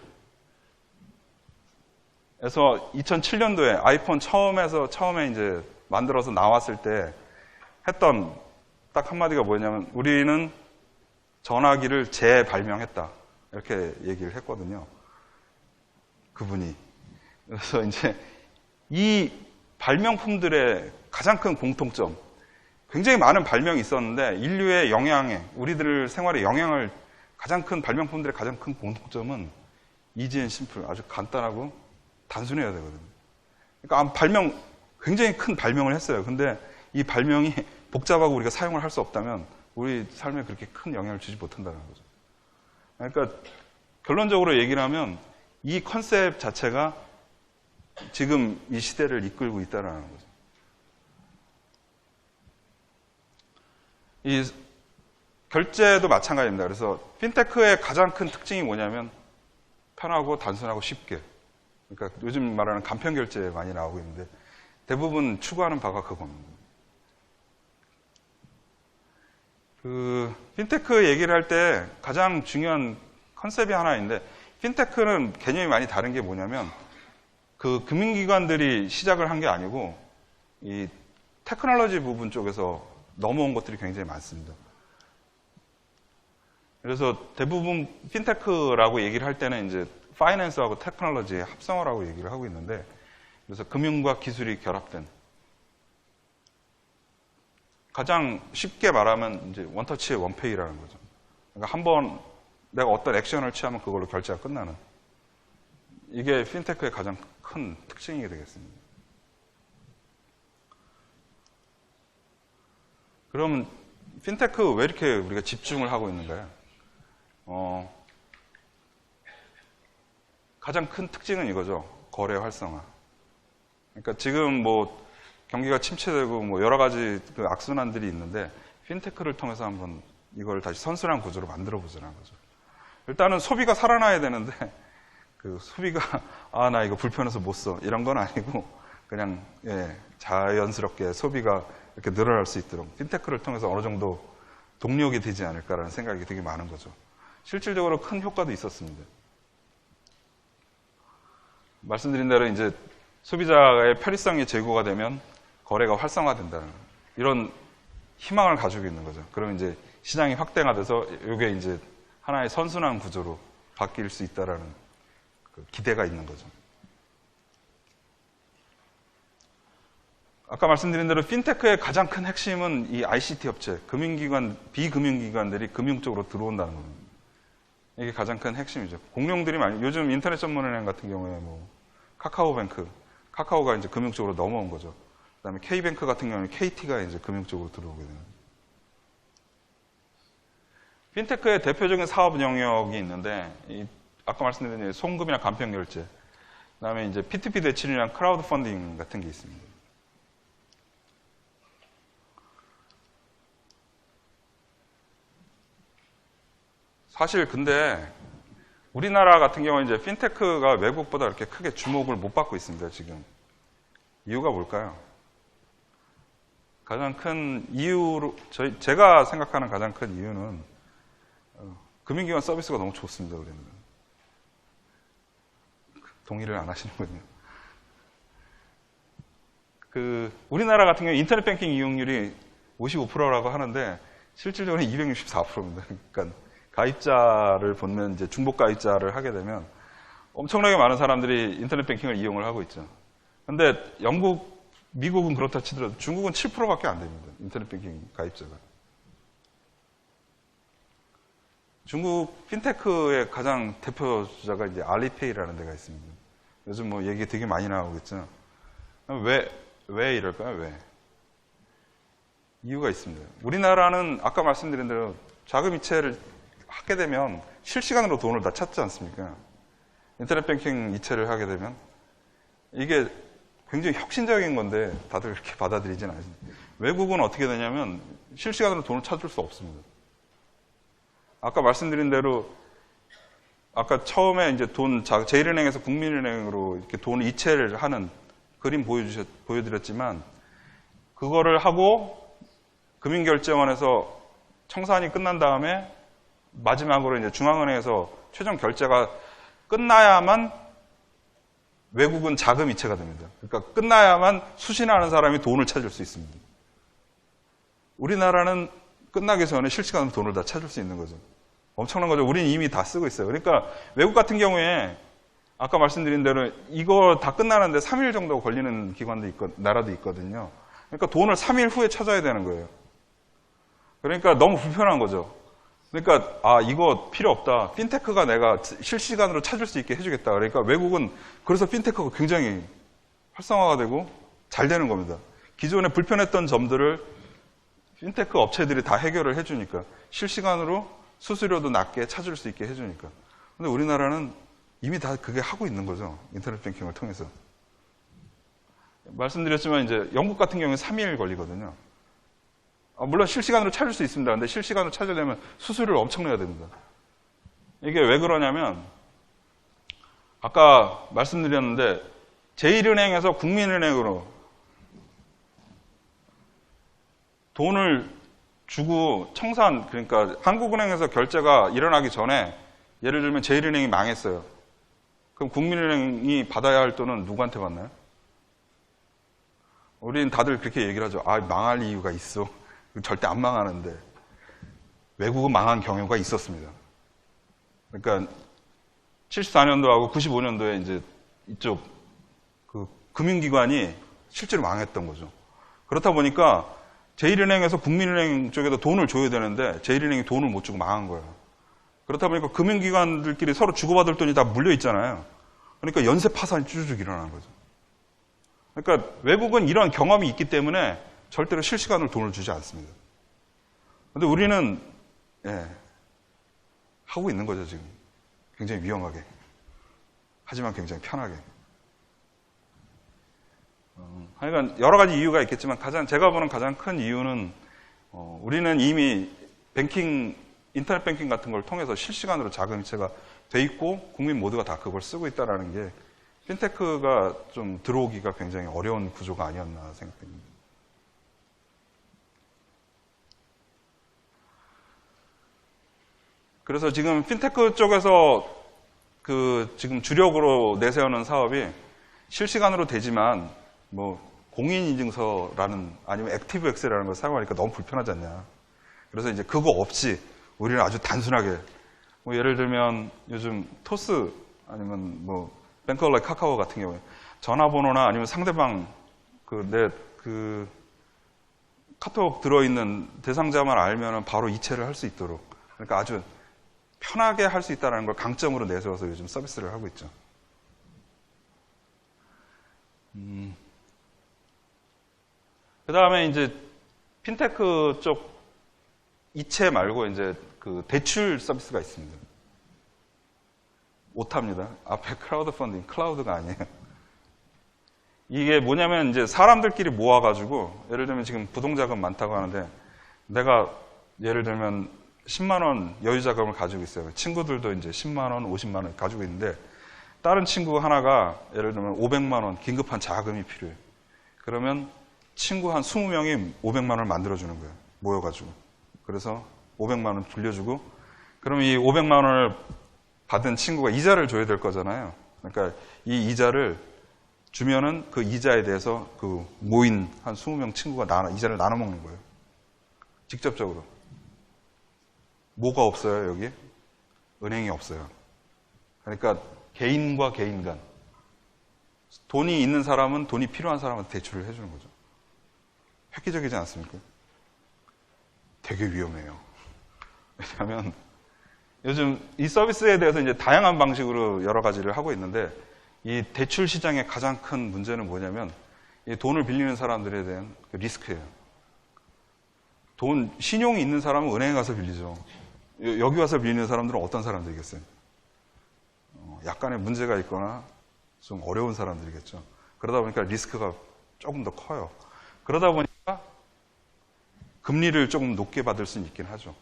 2007년도에 아이폰 처음에 이제 만들어서 나왔을 때 했던 딱 한마디가 뭐냐면 우리는 전화기를 재발명했다. 이렇게 얘기를 했거든요. 그분이. 그래서 이제 이 발명품들의 가장 큰 공통점, 굉장히 많은 발명이 있었는데 인류의 영향에, 우리들 생활에 영향을 가장 큰 발명품들의 가장 큰 공통점은 이지 앤 심플, 아주 간단하고 단순해야 되거든요. 그러니까 굉장히 큰 발명을 했어요. 근데 이 발명이 복잡하고 우리가 사용을 할 수 없다면 우리 삶에 그렇게 큰 영향을 주지 못한다는 거죠. 그러니까 결론적으로 얘기를 하면 이 컨셉 자체가 지금 이 시대를 이끌고 있다는 거죠. 이 결제도 마찬가지입니다. 그래서 핀테크의 가장 큰 특징이 뭐냐면 편하고 단순하고 쉽게. 그러니까 요즘 말하는 간편 결제 많이 나오고 있는데 대부분 추구하는 바가 그겁니다. 그 핀테크 얘기를 할 때 가장 중요한 컨셉이 하나 있는데 핀테크는 개념이 많이 다른 게 뭐냐면 그 금융기관들이 시작을 한 게 아니고 이 테크놀로지 부분 쪽에서 넘어온 것들이 굉장히 많습니다. 그래서 대부분 핀테크라고 얘기를 할 때는 이제 파이낸스하고 테크놀로지의 합성어라고 얘기를 하고 있는데 그래서 금융과 기술이 결합된 가장 쉽게 말하면 이제 원터치의 원페이라는 거죠. 그러니까 한번 내가 어떤 액션을 취하면 그걸로 결제가 끝나는 이게 핀테크의 가장 큰 특징이 되겠습니다. 그럼 핀테크 왜 이렇게 우리가 집중을 하고 있는가요? 가장 큰 특징은 이거죠. 거래 활성화. 그러니까 지금 뭐 경기가 침체되고 뭐 여러 가지 그 악순환들이 있는데 핀테크를 통해서 한번 이걸 다시 선순환 구조로 만들어 보자는 거죠. 일단은 소비가 살아나야 되는데 그 소비가 나 이거 불편해서 못 써 이런 건 아니고 그냥 자연스럽게 소비가 이렇게 늘어날 수 있도록 핀테크를 통해서 어느 정도 동력이 되지 않을까라는 생각이 되게 많은 거죠. 실질적으로 큰 효과도 있었습니다. 말씀드린 대로 이제 소비자의 편의성이 제고가 되면 거래가 활성화된다는 이런 희망을 가지고 있는 거죠. 그러면 이제 시장이 확대가 돼서 이게 이제 하나의 선순환 구조로 바뀔 수 있다라는 그 기대가 있는 거죠. 아까 말씀드린 대로 핀테크의 가장 큰 핵심은 이 ICT 업체, 금융기관, 비금융기관들이 금융 쪽으로 들어온다는 겁니다. 이게 가장 큰 핵심이죠. 공룡들이 요즘 인터넷 전문은행 같은 경우에 뭐 카카오뱅크, 카카오가 이제 금융 쪽으로 넘어온 거죠. 그다음에 K뱅크 같은 경우는 KT가 이제 금융 쪽으로 들어오게 되는. 핀테크의 대표적인 사업 영역이 있는데, 아까 말씀드린 송금이나 간편 결제, 그다음에 이제 P2P 대출이랑 크라우드 펀딩 같은 게 있습니다. 사실 근데 우리나라 같은 경우는 이제 핀테크가 외국보다 이렇게 크게 주목을 못 받고 있습니다, 지금. 이유가 뭘까요? 가장 큰 이유로, 제가 생각하는 가장 큰 이유는, 금융기관 서비스가 너무 좋습니다, 우리는. 동의를 안 하시는군요. 우리나라 같은 경우 인터넷 뱅킹 이용률이 55%라고 하는데, 실질적으로 264%입니다. 그러니까, 가입자를 보면 이제 중복 가입자를 하게 되면 엄청나게 많은 사람들이 인터넷 뱅킹을 이용을 하고 있죠. 근데 영국, 미국은 그렇다 치더라도 중국은 7%밖에 안 됩니다. 인터넷 뱅킹 가입자가. 중국 핀테크의 가장 대표주자가 이제 알리페이라는 데가 있습니다. 요즘 뭐 얘기 되게 많이 나오고 있죠. 왜 이럴까요? 왜? 이유가 있습니다. 우리나라는 아까 말씀드린 대로 자금 이체를 하게 되면 실시간으로 돈을 다 찾지 않습니까? 인터넷 뱅킹 이체를 하게 되면 이게 굉장히 혁신적인 건데 다들 이렇게 받아들이진 않습니다. 외국은 어떻게 되냐면 실시간으로 돈을 찾을 수 없습니다. 아까 말씀드린 대로 아까 처음에 이제 제1은행에서 국민은행으로 이렇게 돈 이체를 하는 그림 보여드렸지만 그거를 하고 금융결제원에서 청산이 끝난 다음에 마지막으로 이제 중앙은행에서 최종 결제가 끝나야만 외국은 자금 이체가 됩니다. 그러니까 끝나야만 수신하는 사람이 돈을 찾을 수 있습니다. 우리나라는 끝나기 전에 실시간으로 돈을 다 찾을 수 있는 거죠. 엄청난 거죠. 우리는 이미 다 쓰고 있어요. 그러니까 외국 같은 경우에 아까 말씀드린 대로 이거 다 끝나는데 3일 정도 걸리는 나라도 있거든요. 그러니까 돈을 3일 후에 찾아야 되는 거예요. 그러니까 너무 불편한 거죠. 그러니까 이거 필요 없다. 핀테크가 내가 실시간으로 찾을 수 있게 해주겠다. 그러니까 외국은 그래서 핀테크가 굉장히 활성화가 되고 잘 되는 겁니다. 기존에 불편했던 점들을 핀테크 업체들이 다 해결을 해주니까 실시간으로 수수료도 낮게 찾을 수 있게 해주니까. 근데 우리나라는 이미 다 그게 하고 있는 거죠. 인터넷 뱅킹을 통해서. 말씀드렸지만 이제 영국 같은 경우는 3일 걸리거든요. 물론 실시간으로 찾을 수 있습니다. 근데 실시간으로 찾으려면 수수료를 엄청 내야 됩니다. 이게 왜 그러냐면 아까 말씀드렸는데 제1은행에서 국민은행으로 돈을 주고 청산, 그러니까 한국은행에서 결제가 일어나기 전에 예를 들면 제1은행이 망했어요. 그럼 국민은행이 받아야 할 돈은 누구한테 받나요? 우리는 다들 그렇게 얘기를 하죠. 망할 이유가 있어. 절대 안 망하는데 외국은 망한 경우가 있었습니다. 그러니까 74년도하고 95년도에 이제 이쪽 그 금융기관이 실제로 망했던 거죠. 그렇다 보니까 제1은행에서 국민은행 쪽에도 돈을 줘야 되는데 제1은행이 돈을 못 주고 망한 거예요. 그렇다 보니까 금융기관들끼리 서로 주고받을 돈이 다 물려 있잖아요. 그러니까 연쇄 파산이 쭈쭈쭈 일어나는 거죠. 그러니까 외국은 이런 경험이 있기 때문에 절대로 실시간으로 돈을 주지 않습니다. 그런데 우리는 하고 있는 거죠, 지금. 굉장히 위험하게. 하지만 굉장히 편하게. 하여간 여러 가지 이유가 있겠지만 제가 보는 가장 큰 이유는 우리는 이미 뱅킹 인터넷 뱅킹 같은 걸 통해서 실시간으로 자금이체가 돼 있고 국민 모두가 다 그걸 쓰고 있다는 게 핀테크가 좀 들어오기가 굉장히 어려운 구조가 아니었나 생각됩니다. 그래서 지금 핀테크 쪽에서 지금 주력으로 내세우는 사업이 실시간으로 되지만 뭐 공인인증서라는 아니면 액티브 엑셀이라는 걸 사용하니까 너무 불편하지 않냐. 그래서 이제 그거 없이 우리는 아주 단순하게 뭐 예를 들면 요즘 토스 아니면 뭐 뱅커 카카오 같은 경우에 전화번호나 아니면 상대방 내 카톡 들어있는 대상자만 알면은 바로 이체를 할 수 있도록 그러니까 아주 편하게 할 수 있다는 걸 강점으로 내세워서 요즘 서비스를 하고 있죠. 그 다음에 이제 핀테크 쪽 이체 말고 이제 대출 서비스가 있습니다. 오타입니다. 앞에 크라우드 펀딩, 클라우드가 아니에요. 이게 뭐냐면 이제 사람들끼리 모아가지고 예를 들면 지금 부동자금 많다고 하는데 내가 예를 들면 10만 원 여유자금을 가지고 있어요. 친구들도 이제 10만 원, 50만 원 가지고 있는데 다른 친구 하나가 예를 들면 500만 원 긴급한 자금이 필요해. 그러면 친구 한 20명이 500만 원을 만들어주는 거예요. 모여가지고. 그래서 500만 원 빌려주고 그럼 이 500만 원을 받은 친구가 이자를 줘야 될 거잖아요. 그러니까 이 이자를 주면은 그 이자에 대해서 그 모인 한 20명 친구가 이자를 나눠 먹는 거예요. 직접적으로. 뭐가 없어요, 여기? 은행이 없어요. 그러니까 개인과 개인 간. 돈이 있는 사람은 돈이 필요한 사람한테 대출을 해주는 거죠. 획기적이지 않습니까? 되게 위험해요. 왜냐하면 요즘 이 서비스에 대해서 이제 다양한 방식으로 여러 가지를 하고 있는데 이 대출 시장의 가장 큰 문제는 뭐냐면 이 돈을 빌리는 사람들에 대한 리스크예요. 신용이 있는 사람은 은행에 가서 빌리죠. 여기 와서 빌리는 사람들은 어떤 사람들이겠어요? 약간의 문제가 있거나 좀 어려운 사람들이겠죠. 그러다 보니까 리스크가 조금 더 커요. 그러다 보니까 금리를 조금 높게 받을 수는 있긴 하죠.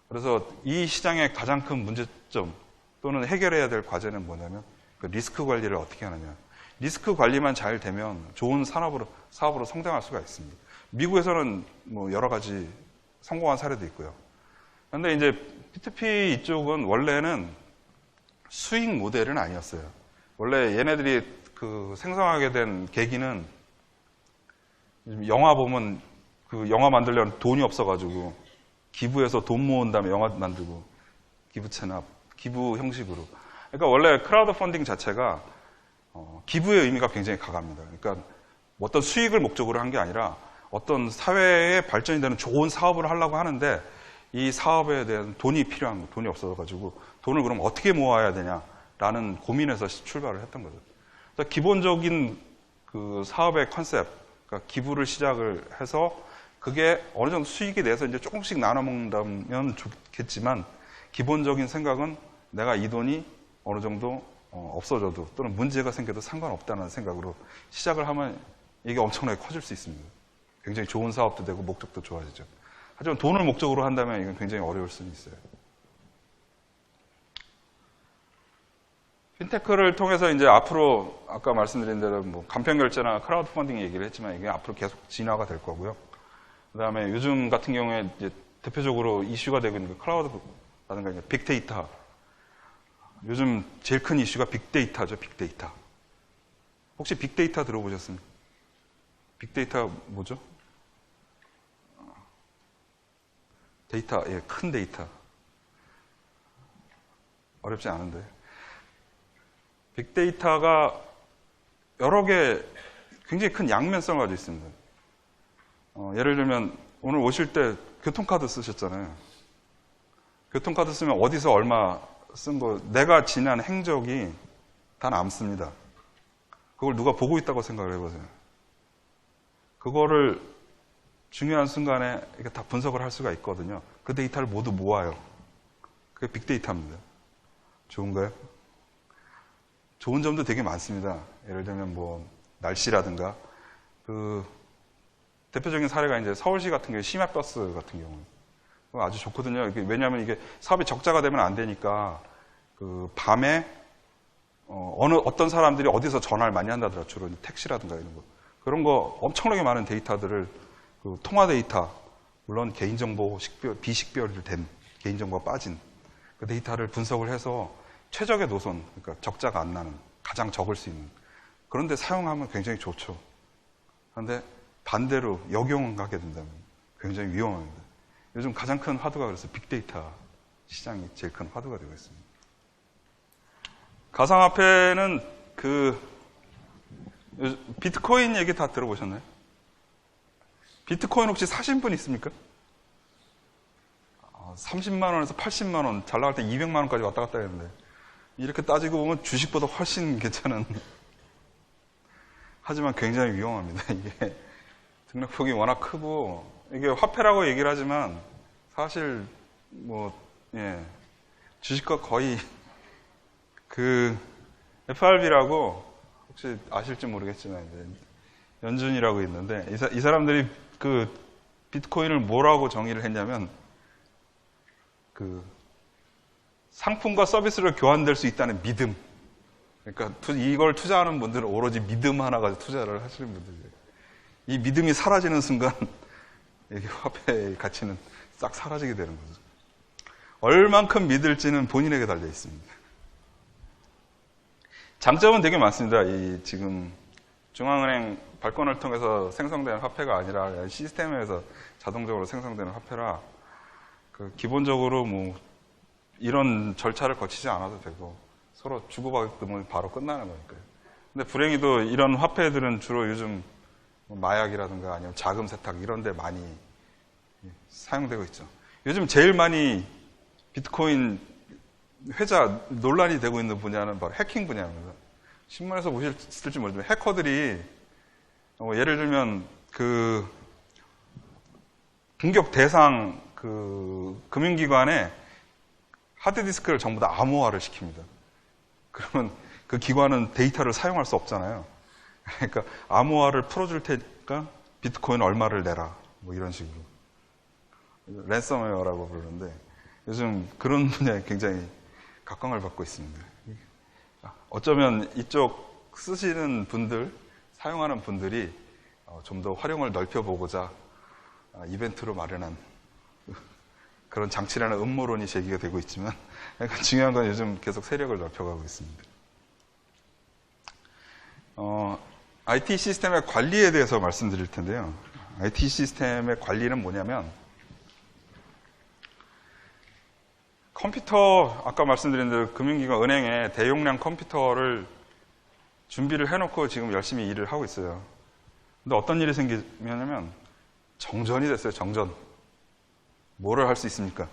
그래서 이 시장의 가장 큰 문제점 또는 해결해야 될 과제는 뭐냐면 그 리스크 관리를 어떻게 하느냐. 리스크 관리만 잘 되면 좋은 사업으로 성장할 수가 있습니다. 미국에서는 뭐 여러 가지 성공한 사례도 있고요. 그런데 이제 P2P 이쪽은 원래는 수익 모델은 아니었어요. 원래 얘네들이 생성하게 된 계기는 영화 보면 영화 만들려면 돈이 없어가지고 기부해서 돈 모은 다음에 영화 만들고 기부 체납, 기부 형식으로. 그러니까 원래 크라우드 펀딩 자체가 기부의 의미가 굉장히 강합니다. 그러니까 어떤 수익을 목적으로 한 게 아니라 어떤 사회에 발전이 되는 좋은 사업을 하려고 하는데 이 사업에 대한 돈이 필요한 거, 돈이 없어가지고 돈을 그럼 어떻게 모아야 되냐라는 고민에서 출발을 했던 거죠. 그래서 기본적인 사업의 컨셉, 그러니까 기부를 시작을 해서 그게 어느 정도 수익이 내서 이제 조금씩 나눠 먹는다면 좋겠지만 기본적인 생각은 내가 이 돈이 어느 정도 없어져도 또는 문제가 생겨도 상관없다는 생각으로 시작을 하면 이게 엄청나게 커질 수 있습니다. 굉장히 좋은 사업도 되고 목적도 좋아지죠. 하지만 돈을 목적으로 한다면 이건 굉장히 어려울 수는 있어요. 핀테크를 통해서 이제 앞으로 아까 말씀드린 대로 뭐 간편결제나 크라우드 펀딩 얘기를 했지만 이게 앞으로 계속 진화가 될 거고요. 그 다음에 요즘 같은 경우에 이제 대표적으로 이슈가 되고 있는 클라우드라든가 빅데이터. 요즘 제일 큰 이슈가 빅데이터죠, 빅데이터. 혹시 빅데이터 들어보셨습니까? 빅데이터 뭐죠? 데이터, 예, 큰 데이터. 어렵지 않은데. 빅데이터가 여러 개 굉장히 큰 양면성을 가지고 있습니다. 예를 들면 오늘 오실 때 교통카드 쓰셨잖아요. 교통카드 쓰면 어디서 얼마 쓴 거, 내가 지난 행적이 다 남습니다. 그걸 누가 보고 있다고 생각을 해보세요. 그거를 중요한 순간에 이게 다 분석을 할 수가 있거든요. 그 데이터를 모두 모아요. 그게 빅데이터입니다. 좋은가요? 좋은 점도 되게 많습니다. 예를 들면 뭐 날씨라든가 대표적인 사례가 이제 서울시 같은 경우에 심야버스 같은 경우 아주 좋거든요. 왜냐하면 이게 사업이 적자가 되면 안 되니까 밤에 어떤 사람들이 어디서 전화를 많이 한다더라. 주로 택시라든가 이런 거. 그런 거 엄청나게 많은 데이터들을 통화 데이터, 물론 개인정보, 비식별이 된 개인정보가 빠진 그 데이터를 분석을 해서 최적의 노선, 그러니까 적자가 안 나는, 가장 적을 수 있는 그런데 사용하면 굉장히 좋죠. 그런데 반대로 역용하게 된다면 굉장히 위험합니다. 요즘 가장 큰 화두가 그래서 빅데이터 시장이 제일 큰 화두가 되고 있습니다. 가상화폐는 비트코인 얘기 다 들어보셨나요? 비트코인 혹시 사신 분 있습니까? 30만 원에서 80만 원, 잘 나갈 때 200만 원까지 왔다 갔다 했는데 이렇게 따지고 보면 주식보다 훨씬 괜찮은 하지만 굉장히 위험합니다. 이게 등락폭이 워낙 크고 이게 화폐라고 얘기를 하지만 사실 주식과 거의 FRB라고 혹시 아실지 모르겠지만 이제 연준이라고 있는데 이 사람들이 비트코인을 뭐라고 정의를 했냐면 상품과 서비스를 교환될 수 있다는 믿음. 그러니까 이걸 투자하는 분들은 오로지 믿음 하나 가지고 투자를 하시는 분들이에요. 이 믿음이 사라지는 순간 이게 화폐의 가치는 싹 사라지게 되는 거죠. 얼만큼 믿을지는 본인에게 달려 있습니다. 장점은 되게 많습니다. 지금 중앙은행 발권을 통해서 생성되는 화폐가 아니라 시스템에서 자동적으로 생성되는 화폐라 기본적으로 이런 절차를 거치지 않아도 되고 서로 주고받으면 바로 끝나는 거니까요. 근데 불행히도 이런 화폐들은 주로 요즘 마약이라든가 아니면 자금 세탁 이런 데 많이 사용되고 있죠. 요즘 제일 많이 비트코인 회자 논란이 되고 있는 분야는 바로 해킹 분야입니다. 신문에서 보셨을지 모르지만 해커들이 예를 들면 공격 대상 금융기관에 하드디스크를 전부 다 암호화를 시킵니다. 그러면 그 기관은 데이터를 사용할 수 없잖아요. 그러니까 암호화를 풀어줄 테니까 비트코인 얼마를 내라. 이런 식으로. 랜섬웨어라고 부르는데 요즘 그런 분야에 굉장히 각광을 받고 있습니다. 어쩌면 이쪽 쓰시는 분들, 사용하는 분들이 좀 더 활용을 넓혀보고자 이벤트로 마련한 그런 장치라는 음모론이 제기가 되고 있지만 중요한 건 요즘 계속 세력을 넓혀가고 있습니다. IT 시스템의 관리에 대해서 말씀드릴 텐데요. IT 시스템의 관리는 뭐냐면 컴퓨터, 아까 말씀드린 대로 금융기관, 은행에 대용량 컴퓨터를 준비를 해놓고 지금 열심히 일을 하고 있어요. 근데 어떤 일이 생기냐면 정전이 됐어요. 정전. 뭐를 할 수 있습니까?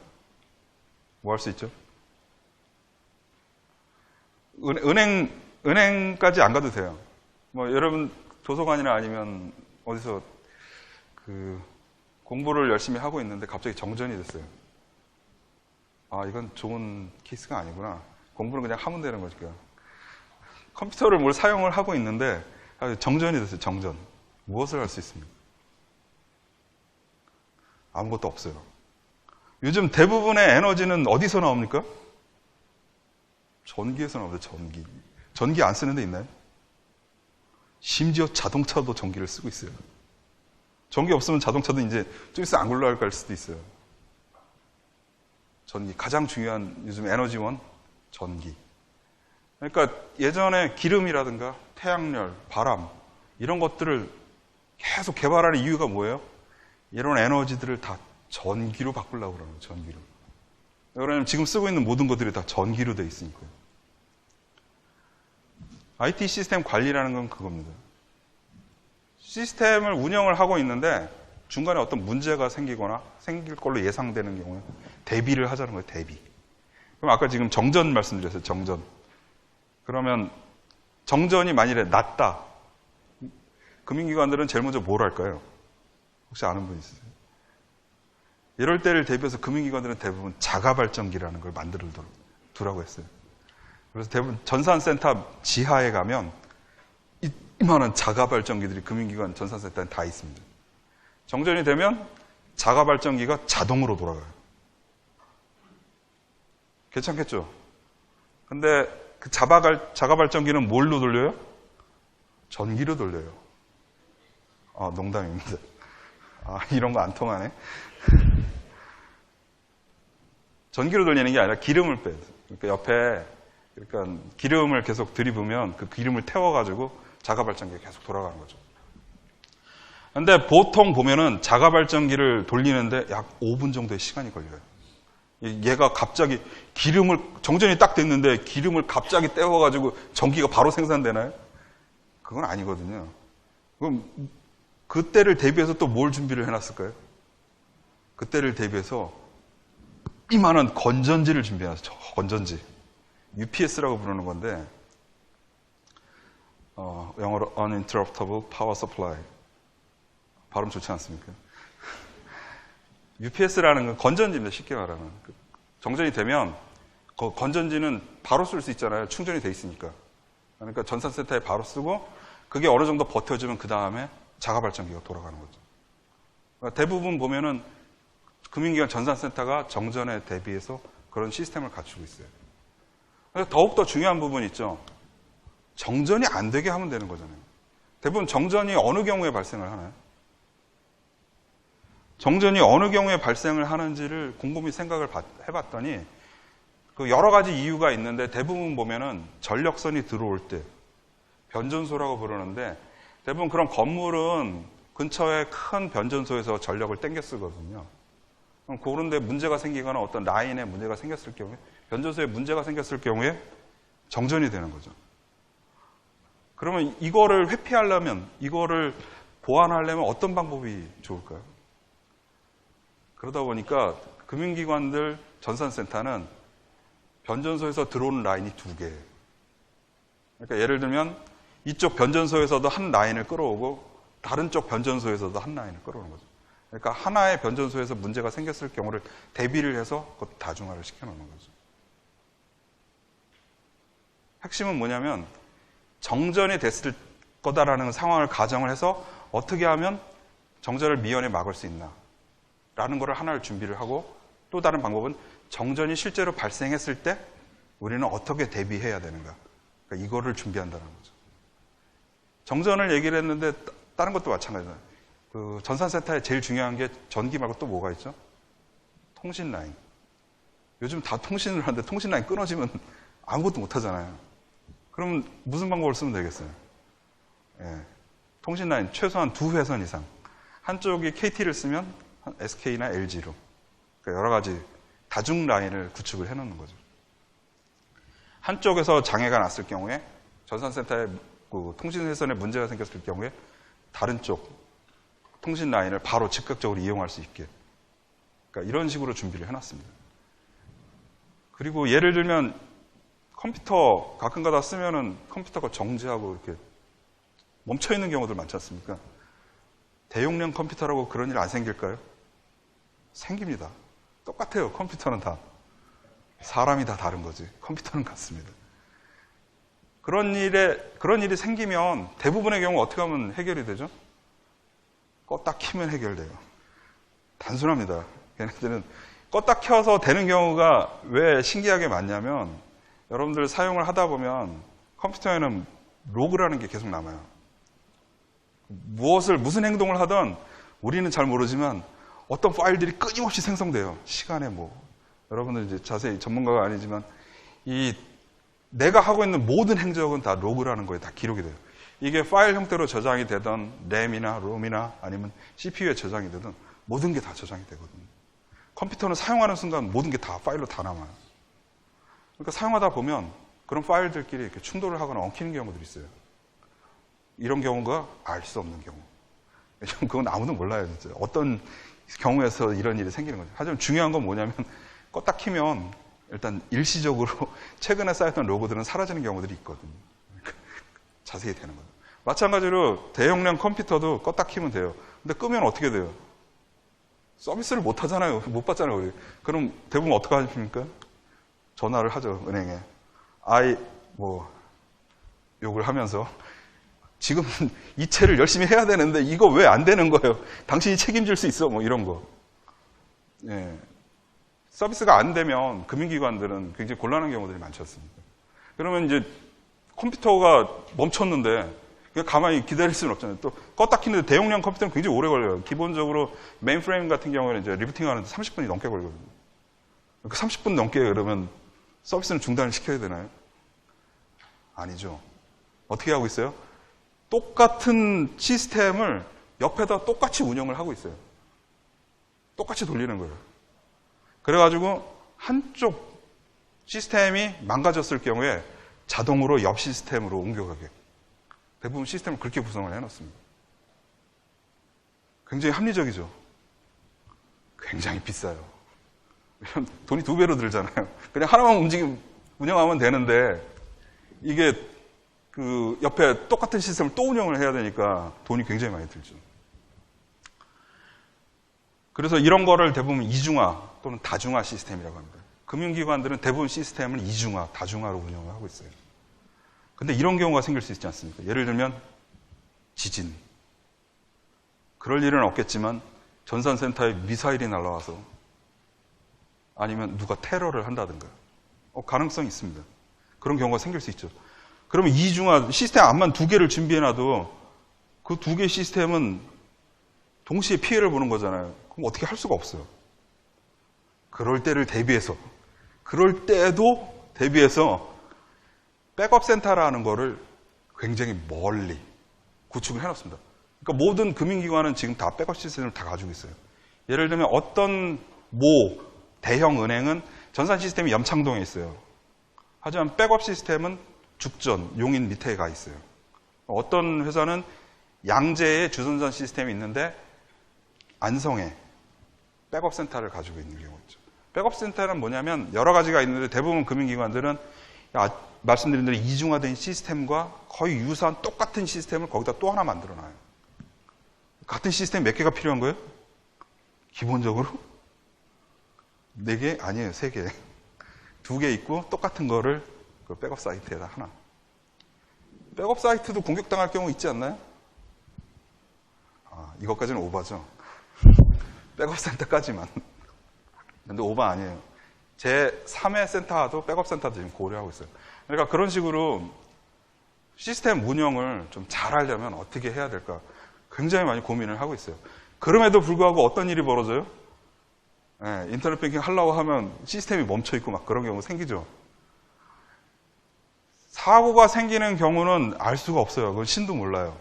뭐 할 수 있죠? 은행까지 안 가도 돼요. 여러분 도서관이나 아니면 어디서 공부를 열심히 하고 있는데 갑자기 정전이 됐어요. 이건 좋은 케이스가 아니구나. 공부는 그냥 하면 되는 거니까. 컴퓨터를 뭘 사용을 하고 있는데 정전이 됐어요. 정전. 무엇을 할 수 있습니까? 아무것도 없어요. 요즘 대부분의 에너지는 어디서 나옵니까? 전기에서 나옵니다. 전기. 전기 안 쓰는 데 있나요? 심지어 자동차도 전기를 쓰고 있어요. 전기 없으면 자동차도 이제 좀 있으면 안 굴러갈 수도 있어요. 전기. 가장 중요한 요즘 에너지원, 전기. 그러니까 예전에 기름이라든가 태양열, 바람 이런 것들을 계속 개발하는 이유가 뭐예요? 이런 에너지들을 다 전기로 바꾸려고 그러는 거예요. 전기로. 왜냐하면 지금 쓰고 있는 모든 것들이 다 전기로 되어 있으니까요. IT 시스템 관리라는 건 그겁니다. 시스템을 운영을 하고 있는데 중간에 어떤 문제가 생기거나 생길 걸로 예상되는 경우에 대비를 하자는 거예요. 대비. 그럼 아까 지금 정전 말씀드렸어요. 정전. 그러면 정전이 만일에 났다. 금융기관들은 제일 먼저 뭘 할까요? 혹시 아는 분 있으세요? 이럴 때를 대비해서 금융기관들은 대부분 자가발전기라는 걸 만들어 두라고 했어요. 그래서 대부분 전산센터 지하에 가면 이만한 자가발전기들이 금융기관 전산센터에 다 있습니다. 정전이 되면 자가발전기가 자동으로 돌아가요. 괜찮겠죠? 근데 그 자가 발전기는 뭘로 돌려요? 전기로 돌려요. 농담입니다. 이런 거 안 통하네. 전기로 돌리는 게 아니라 기름을 빼요. 그러니까 옆에 기름을 계속 들이부으면 그 기름을 태워가지고 자가 발전기가 계속 돌아가는 거죠. 근데 보통 보면은 자가 발전기를 돌리는데 약 5분 정도의 시간이 걸려요. 얘가 갑자기 정전이 딱 됐는데 기름을 갑자기 떼워가지고 전기가 바로 생산되나요? 그건 아니거든요. 그럼 그때를 대비해서 또 뭘 준비를 해놨을까요? 그때를 대비해서 이만한 건전지를 준비해놨어요. 건전지. UPS라고 부르는 건데, 영어로 Uninterruptible Power Supply. 발음 좋지 않습니까? UPS라는 건 건전지입니다. 쉽게 말하면. 정전이 되면 그 건전지는 바로 쓸 수 있잖아요. 충전이 돼 있으니까. 그러니까 전산센터에 바로 쓰고 그게 어느 정도 버텨주면 그 다음에 자가발전기가 돌아가는 거죠. 그러니까 대부분 보면은 금융기관 전산센터가 정전에 대비해서 그런 시스템을 갖추고 있어요. 더욱더 중요한 부분이 있죠. 정전이 안 되게 하면 되는 거잖아요. 대부분 정전이 어느 경우에 발생을 하나요? 정전이 어느 경우에 발생을 하는지를 곰곰이 생각을 해봤더니 그 여러 가지 이유가 있는데 대부분 보면은 전력선이 들어올 때 변전소라고 부르는데 대부분 그런 건물은 근처에 큰 변전소에서 전력을 땡겨 쓰거든요. 그럼 그런 데 문제가 생기거나 어떤 라인에 문제가 생겼을 경우에 변전소에 문제가 생겼을 경우에 정전이 되는 거죠. 그러면 이거를 회피하려면 이거를 보완하려면 어떤 방법이 좋을까요? 그러다 보니까 금융기관들 전산센터는 변전소에서 들어오는 라인이 2개. 그러니까 예를 들면 이쪽 변전소에서도 한 라인을 끌어오고 다른 쪽 변전소에서도 한 라인을 끌어오는 거죠. 그러니까 하나의 변전소에서 문제가 생겼을 경우를 대비를 해서 그것 다중화를 시켜놓는 거죠. 핵심은 뭐냐면 정전이 됐을 거다라는 상황을 가정을 해서 어떻게 하면 정전을 미연에 막을 수 있나 라는 거를 하나를 준비를 하고 또 다른 방법은 정전이 실제로 발생했을 때 우리는 어떻게 대비해야 되는가. 그러니까 이거를 준비한다는 거죠. 정전을 얘기를 했는데 다른 것도 마찬가지예요. 그 전산센터에 제일 중요한 게 전기 말고 또 뭐가 있죠? 통신 라인. 요즘 다 통신을 하는데 통신 라인 끊어지면 아무것도 못 하잖아요. 그럼 무슨 방법을 쓰면 되겠어요? 통신 라인 최소한 2회선 이상. 한쪽이 KT를 쓰면 SK나 LG로. 그러니까 여러 가지 다중 라인을 구축을 해놓는 거죠. 한쪽에서 장애가 났을 경우에 전산센터에 그 통신회선에 문제가 생겼을 경우에 다른 쪽 통신 라인을 바로 즉각적으로 이용할 수 있게. 그러니까 이런 식으로 준비를 해놨습니다. 그리고 예를 들면 컴퓨터 가끔 가다 쓰면은 컴퓨터가 정지하고 이렇게 멈춰있는 경우들 많지 않습니까? 대용량 컴퓨터라고 그런 일 안 생길까요? 생깁니다. 똑같아요. 컴퓨터는 다. 사람이 다 다른 거지. 컴퓨터는 같습니다. 그런 일이 생기면 대부분의 경우 어떻게 하면 해결이 되죠? 껐다 키면 해결돼요. 단순합니다. 걔네들은 껐다 켜서 되는 경우가 왜 신기하게 많냐면 여러분들 사용을 하다 보면 컴퓨터에는 로그라는 게 계속 남아요. 무슨 행동을 하든 우리는 잘 모르지만 어떤 파일들이 끊임없이 생성돼요. 시간에 여러분들 이제 자세히 전문가가 아니지만 내가 하고 있는 모든 행적은 다 로그라는 거에 다 기록이 돼요. 이게 파일 형태로 저장이 되던 램이나 롬이나 아니면 CPU에 저장이 되든 모든 게 다 저장이 되거든요. 컴퓨터는 사용하는 순간 모든 게 다 파일로 다 남아요. 그러니까 사용하다 보면 그런 파일들끼리 이렇게 충돌을 하거나 엉키는 경우들이 있어요. 이런 경우가 알 수 없는 경우. 그건 아무도 몰라요, 진짜. 어떤 경우에서 이런 일이 생기는 거죠. 하지만 중요한 건 뭐냐면 껐다 키면 일단 일시적으로 최근에 쌓였던 로그들은 사라지는 경우들이 있거든요. 자세히 되는 거죠. 마찬가지로 대용량 컴퓨터도 껐다 키면 돼요. 근데 끄면 어떻게 돼요? 서비스를 못 하잖아요. 못 받잖아요, 우리. 그럼 대부분 어떻게 하십니까? 전화를 하죠, 은행에. 욕을 하면서 지금 이체를 열심히 해야 되는데 이거 왜 안 되는 거예요? 당신이 책임질 수 있어? 이런 거. 예. 서비스가 안 되면 금융기관들은 굉장히 곤란한 경우들이 많지 않습니까? 그러면 이제 컴퓨터가 멈췄는데 그냥 가만히 기다릴 수는 없잖아요. 또 껐다 키는데 대용량 컴퓨터는 굉장히 오래 걸려요. 기본적으로 메인프레임 같은 경우에는 이제 리부팅 하는데 30분이 넘게 걸리거든요. 그 30분 넘게 그러면 서비스는 중단을 시켜야 되나요? 아니죠. 어떻게 하고 있어요? 똑같은 시스템을 옆에다 똑같이 운영을 하고 있어요. 똑같이 돌리는 거예요. 그래가지고 한쪽 시스템이 망가졌을 경우에 자동으로 옆 시스템으로 옮겨가게. 대부분 시스템을 그렇게 구성을 해놨습니다. 굉장히 합리적이죠. 굉장히 비싸요. 돈이 2배로 들잖아요. 그냥 하나만 운영하면 되는데 이게 그 옆에 똑같은 시스템을 또 운영을 해야 되니까 돈이 굉장히 많이 들죠. 그래서 이런 거를 대부분 이중화 또는 다중화 시스템이라고 합니다. 금융기관들은 대부분 시스템을 이중화, 다중화로 운영을 하고 있어요. 근데 이런 경우가 생길 수 있지 않습니까? 예를 들면 지진. 그럴 일은 없겠지만 전산센터에 미사일이 날아와서 아니면 누가 테러를 한다든가 가능성이 있습니다. 그런 경우가 생길 수 있죠. 그러면 이중화, 시스템 암만 2개를 준비해놔도 그 2개 시스템은 동시에 피해를 보는 거잖아요. 그럼 어떻게 할 수가 없어요. 그럴 때도 대비해서 백업 센터라는 거를 굉장히 멀리 구축을 해놨습니다. 그러니까 모든 금융기관은 지금 다 백업 시스템을 다 가지고 있어요. 예를 들면 어떤 대형 은행은 전산 시스템이 염창동에 있어요. 하지만 백업 시스템은 죽전, 용인 밑에 가 있어요. 어떤 회사는 양재에 주전산 시스템이 있는데 안성에 백업 센터를 가지고 있는 경우가 있죠. 백업 센터는 뭐냐면 여러 가지가 있는데 대부분 금융기관들은 말씀드린 대로 이중화된 시스템과 거의 유사한 똑같은 시스템을 거기다 또 하나 만들어놔요. 같은 시스템 몇 개가 필요한 거예요? 기본적으로 4개? 아니에요. 3개. 2개 있고 똑같은 거를 그 백업 사이트에다 하나. 백업 사이트도 공격당할 경우 있지 않나요? 이것까지는 오버죠. 백업 센터까지만. 근데 오버 아니에요. 제 3회 센터도 백업 센터도 지금 고려하고 있어요. 그러니까 그런 식으로 시스템 운영을 좀 잘하려면 어떻게 해야 될까 굉장히 많이 고민을 하고 있어요. 그럼에도 불구하고 어떤 일이 벌어져요? 인터넷 뱅킹 하려고 하면 시스템이 멈춰있고 막 그런 경우 생기죠. 사고가 생기는 경우는 알 수가 없어요. 그건 신도 몰라요.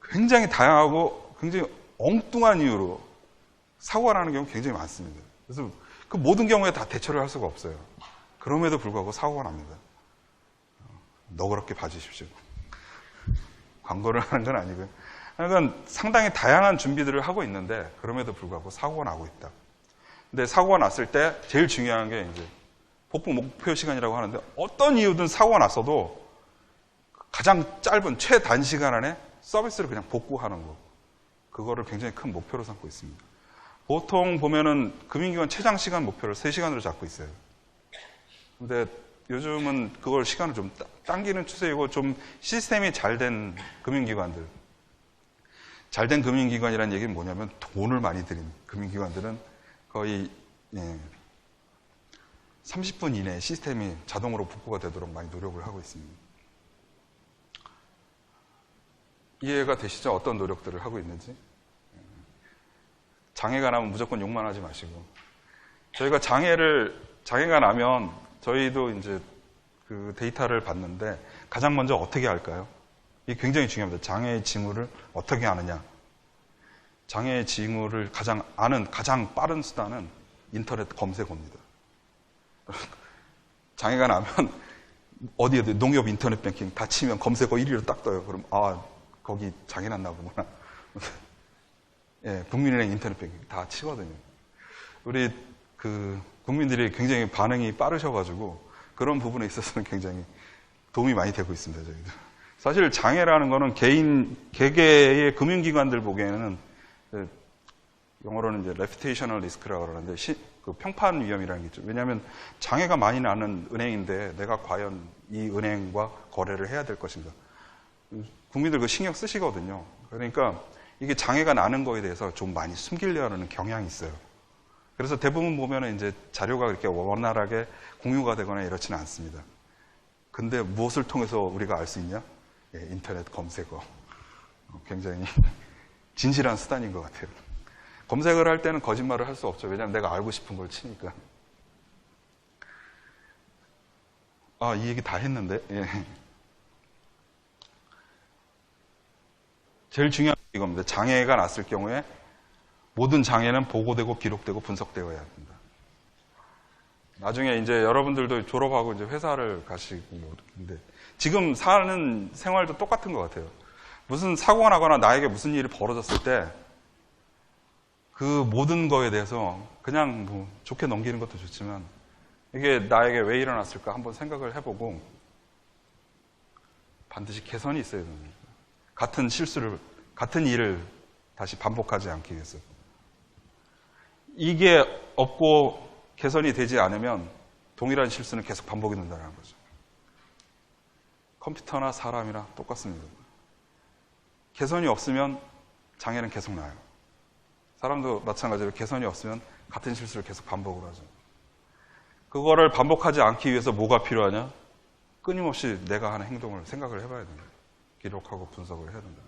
굉장히 다양하고 굉장히 엉뚱한 이유로 사고가 나는 경우 굉장히 많습니다. 그래서 그 모든 경우에 다 대처를 할 수가 없어요. 그럼에도 불구하고 사고가 납니다. 너그럽게 봐주십시오. 광고를 하는 건 아니고요. 그러니까 상당히 다양한 준비들을 하고 있는데 그럼에도 불구하고 사고가 나고 있다. 근데 사고가 났을 때 제일 중요한 게 이제 복구 목표 시간이라고 하는데 어떤 이유든 사고가 났어도 가장 짧은 최단시간 안에 서비스를 그냥 복구하는 거. 그거를 굉장히 큰 목표로 삼고 있습니다. 보통 보면은 금융기관 최장 시간 목표를 3시간으로 잡고 있어요. 근데 요즘은 그걸 시간을 좀 당기는 추세이고 좀 시스템이 잘된 금융기관들. 잘된 금융기관이라는 얘기는 뭐냐면 돈을 많이 들인 금융기관들은 거의 30분 이내에 시스템이 자동으로 복구가 되도록 많이 노력을 하고 있습니다. 이해가 되시죠? 어떤 노력들을 하고 있는지. 장애가 나면 무조건 욕만 하지 마시고. 저희가 장애가 나면 저희도 이제 그 데이터를 봤는데 가장 먼저 어떻게 할까요? 이게 굉장히 중요합니다. 장애의 징후를 어떻게 아느냐. 장애의 징후를 아는 가장 빠른 수단은 인터넷 검색어입니다. 장애가 나면 어디에 농협 인터넷 뱅킹 다 치면 검색어 1위로 딱 떠요. 그럼 거기 장애 났나 보구나. 예, 국민은행 인터넷 뱅킹 다 치거든요. 우리 국민들이 굉장히 반응이 빠르셔가지고 그런 부분에 있어서는 굉장히 도움이 많이 되고 있습니다. 저희도. 사실 장애라는 거는 개개의 금융기관들 보기에는 영어로는 이제 reputational risk라고 그러는데 그 평판 위험이라는 게 있죠. 왜냐하면 장애가 많이 나는 은행인데 내가 과연 이 은행과 거래를 해야 될 것인가. 국민들 그 신경 쓰시거든요. 그러니까 이게 장애가 나는 거에 대해서 좀 많이 숨기려는 경향이 있어요. 그래서 대부분 보면은 이제 자료가 그렇게 원활하게 공유가 되거나 이렇지는 않습니다. 근데 무엇을 통해서 우리가 알 수 있냐? 예, 인터넷 검색어. 굉장히 진실한 수단인 것 같아요. 검색을 할 때는 거짓말을 할 수 없죠. 왜냐하면 내가 알고 싶은 걸 치니까. 아, 이 얘기 다 했는데. 예. 제일 중요한 게 이겁니다. 장애가 났을 경우에 모든 장애는 보고되고 기록되고 분석되어야 합니다. 나중에 이제 여러분들도 졸업하고 이제 회사를 가시고 뭐 근데 지금 사는 생활도 똑같은 것 같아요. 무슨 사고가 나거나 나에게 무슨 일이 벌어졌을 때 그 모든 거에 대해서 그냥 뭐 좋게 넘기는 것도 좋지만 이게 나에게 왜 일어났을까 한번 생각을 해보고 반드시 개선이 있어야 됩니다. 같은 일을 다시 반복하지 않기 위해서. 이게 없고 개선이 되지 않으면 동일한 실수는 계속 반복이 된다는 거죠. 컴퓨터나 사람이랑 똑같습니다. 개선이 없으면 장애는 계속 나요. 사람도 마찬가지로 개선이 없으면 같은 실수를 계속 반복을 하죠. 그거를 반복하지 않기 위해서 뭐가 필요하냐? 끊임없이 내가 하는 행동을 생각을 해봐야 됩니다. 기록하고 분석을 해야 된다.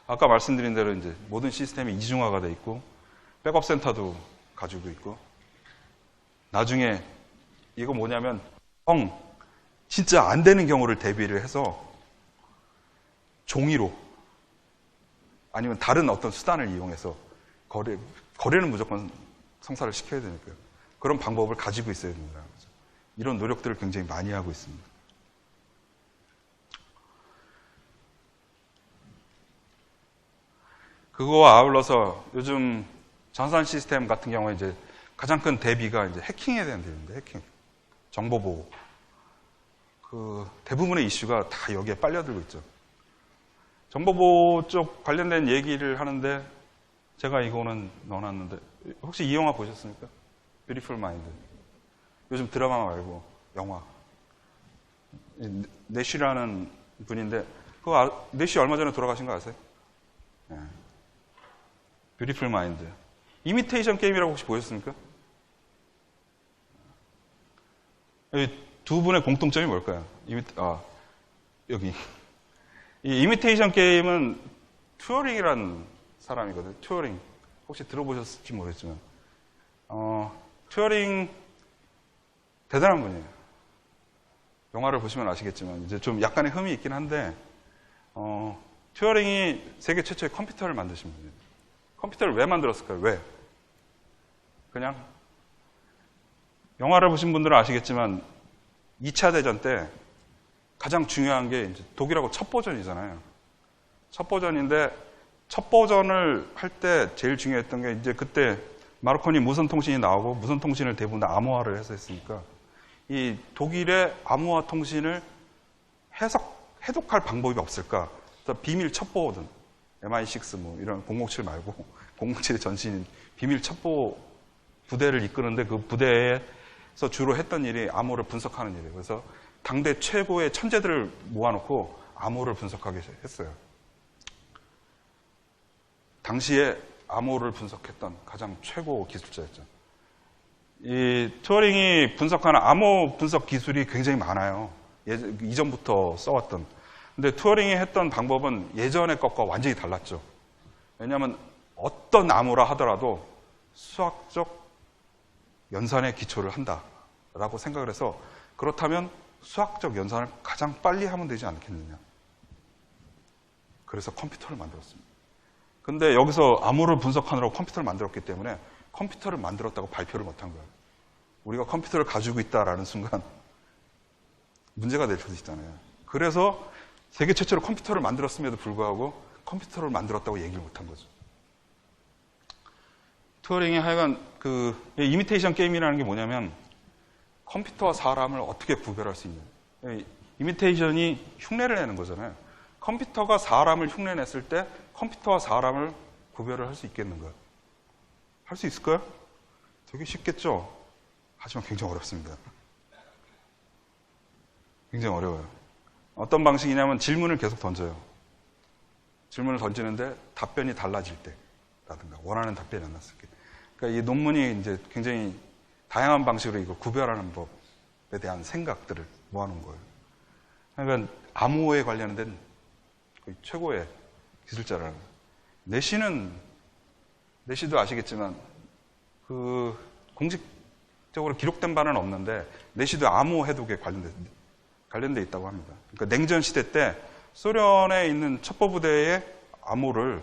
아까 말씀드린 대로 이제 모든 시스템이 이중화가 돼 있고 백업 센터도 가지고 있고 나중에 이거 뭐냐면 진짜 안 되는 경우를 대비를 해서 종이로 아니면 다른 어떤 수단을 이용해서 거래는 무조건 성사를 시켜야 되니까요. 그런 방법을 가지고 있어야 됩니다. 이런 노력들을 굉장히 많이 하고 있습니다. 그거와 아울러서 요즘 전산 시스템 같은 경우에 이제 가장 큰 대비가 이제 해킹에 대한 대비인데, 해킹. 정보 보호. 대부분의 이슈가 다 여기에 빨려들고 있죠. 정보 보호 쪽 관련된 얘기를 하는데, 제가 이거는 넣어놨는데, 혹시 이 영화 보셨습니까? Beautiful Mind. 요즘 드라마 말고, 영화. 내쉬라는 분인데, 내쉬 얼마 전에 돌아가신 거 아세요? 네. Beautiful Mind. 이미테이션 게임이라고 혹시 보셨습니까? 두 분의 공통점이 뭘까요? 여기. 이 이미테이션 게임은 튜어링이라는 사람이거든요. 튜어링. 혹시 들어보셨을지 모르겠지만. 튜어링 대단한 분이에요. 영화를 보시면 아시겠지만, 이제 좀 약간의 흠이 있긴 한데, 튜어링이 세계 최초의 컴퓨터를 만드신 분이에요. 컴퓨터를 왜 만들었을까요? 왜? 그냥 영화를 보신 분들은 아시겠지만 2차 대전 때 가장 중요한 게 이제 독일하고 첫 보전이잖아요. 첫 보전인데 첫 보전을 할 때 제일 중요했던 게 이제 그때 마르코니 무선 통신이 나오고 무선 통신을 대부분 암호화를 해서 했으니까 이 독일의 암호화 통신을 해독할 방법이 없을까? 그래서 비밀 첩보든 MI6 뭐 이런 007 말고 007의 전신인 비밀 첩보 부대를 이끄는데 그 부대에서 주로 했던 일이 암호를 분석하는 일이에요. 그래서 당대 최고의 천재들을 모아놓고 암호를 분석하게 했어요. 당시에 암호를 분석했던 가장 최고 기술자였죠. 이 튜어링이 분석하는 암호 분석 기술이 굉장히 많아요. 이전부터 써왔던. 근데 튜어링이 했던 방법은 예전의 것과 완전히 달랐죠. 왜냐하면 어떤 암호라 하더라도 수학적 연산에 기초를 한다라고 생각을 해서 그렇다면 수학적 연산을 가장 빨리 하면 되지 않겠느냐. 그래서 컴퓨터를 만들었습니다. 근데 여기서 암호를 분석하느라고 컴퓨터를 만들었기 때문에 컴퓨터를 만들었다고 발표를 못한 거예요. 우리가 컴퓨터를 가지고 있다라는 순간 문제가 될 수도 있잖아요. 그래서 세계 최초로 컴퓨터를 만들었음에도 불구하고 컴퓨터를 만들었다고 얘기를 못한 거죠. 튜어링이 하여간 이미테이션 게임이라는 게 뭐냐면 컴퓨터와 사람을 어떻게 구별할 수 있는. 이미테이션이 흉내를 내는 거잖아요. 컴퓨터가 사람을 흉내냈을 때 컴퓨터와 사람을 구별을 할 수 있겠는가? 할 수 있을까요? 되게 쉽겠죠? 하지만 굉장히 어렵습니다. 굉장히 어려워요. 어떤 방식이냐면 질문을 계속 던져요. 질문을 던지는데 답변이 달라질 때. 라든가 원하는 답변이 안 났을 때. 그러니까 이 논문이 이제 굉장히 다양한 방식으로 이걸 구별하는 법에 대한 생각들을 모아놓은 거예요. 그러니까 암호에 관련된 거의 최고의 기술자라는 거예요. 내시도 아시겠지만 그 공식적으로 기록된 바는 없는데 내시도 암호 해독에 관련돼 있다고 합니다. 그러니까 냉전 시대 때 소련에 있는 첩보부대의 암호를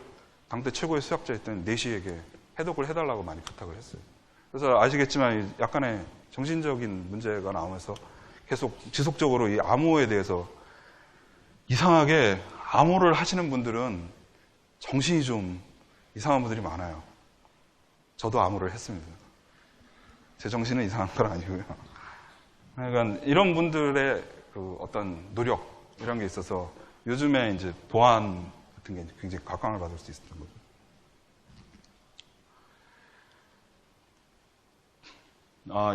당대 최고의 수학자였던 내시에게 해독을 해달라고 많이 부탁을 했어요. 그래서 아시겠지만 약간의 정신적인 문제가 나오면서 계속 지속적으로 이 암호에 대해서 이상하게 암호를 하시는 분들은 정신이 좀 이상한 분들이 많아요. 저도 암호를 했습니다. 제 정신은 이상한 건 아니고요. 그러니까 이런 분들의 그 어떤 노력 이런 게 있어서 요즘에 이제 보안 같은 게 굉장히 각광을 받을 수 있었던 거죠.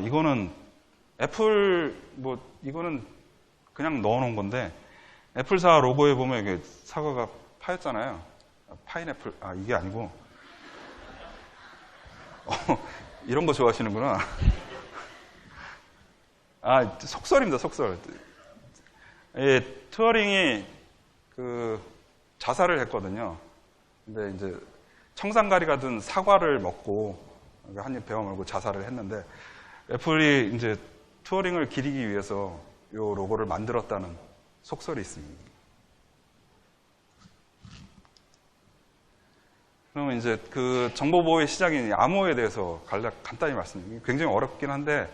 이거는 애플 이거는 그냥 넣어놓은 건데 애플사 로고에 보면 이게 사과가 파였잖아요. 파인애플 이게 아니고 이런 거 좋아하시는구나. 속설입니다. 속설. 튜어링이 그 자살을 했거든요. 근데 이제 청산가리가 든 사과를 먹고 한 입 베어 물고 자살을 했는데 애플이 이제 튜어링을 기리기 위해서 이 로고를 만들었다는 속설이 있습니다. 그러면 이제 그 정보보호의 시작인 암호에 대해서 간단히 말씀드립니다. 굉장히 어렵긴 한데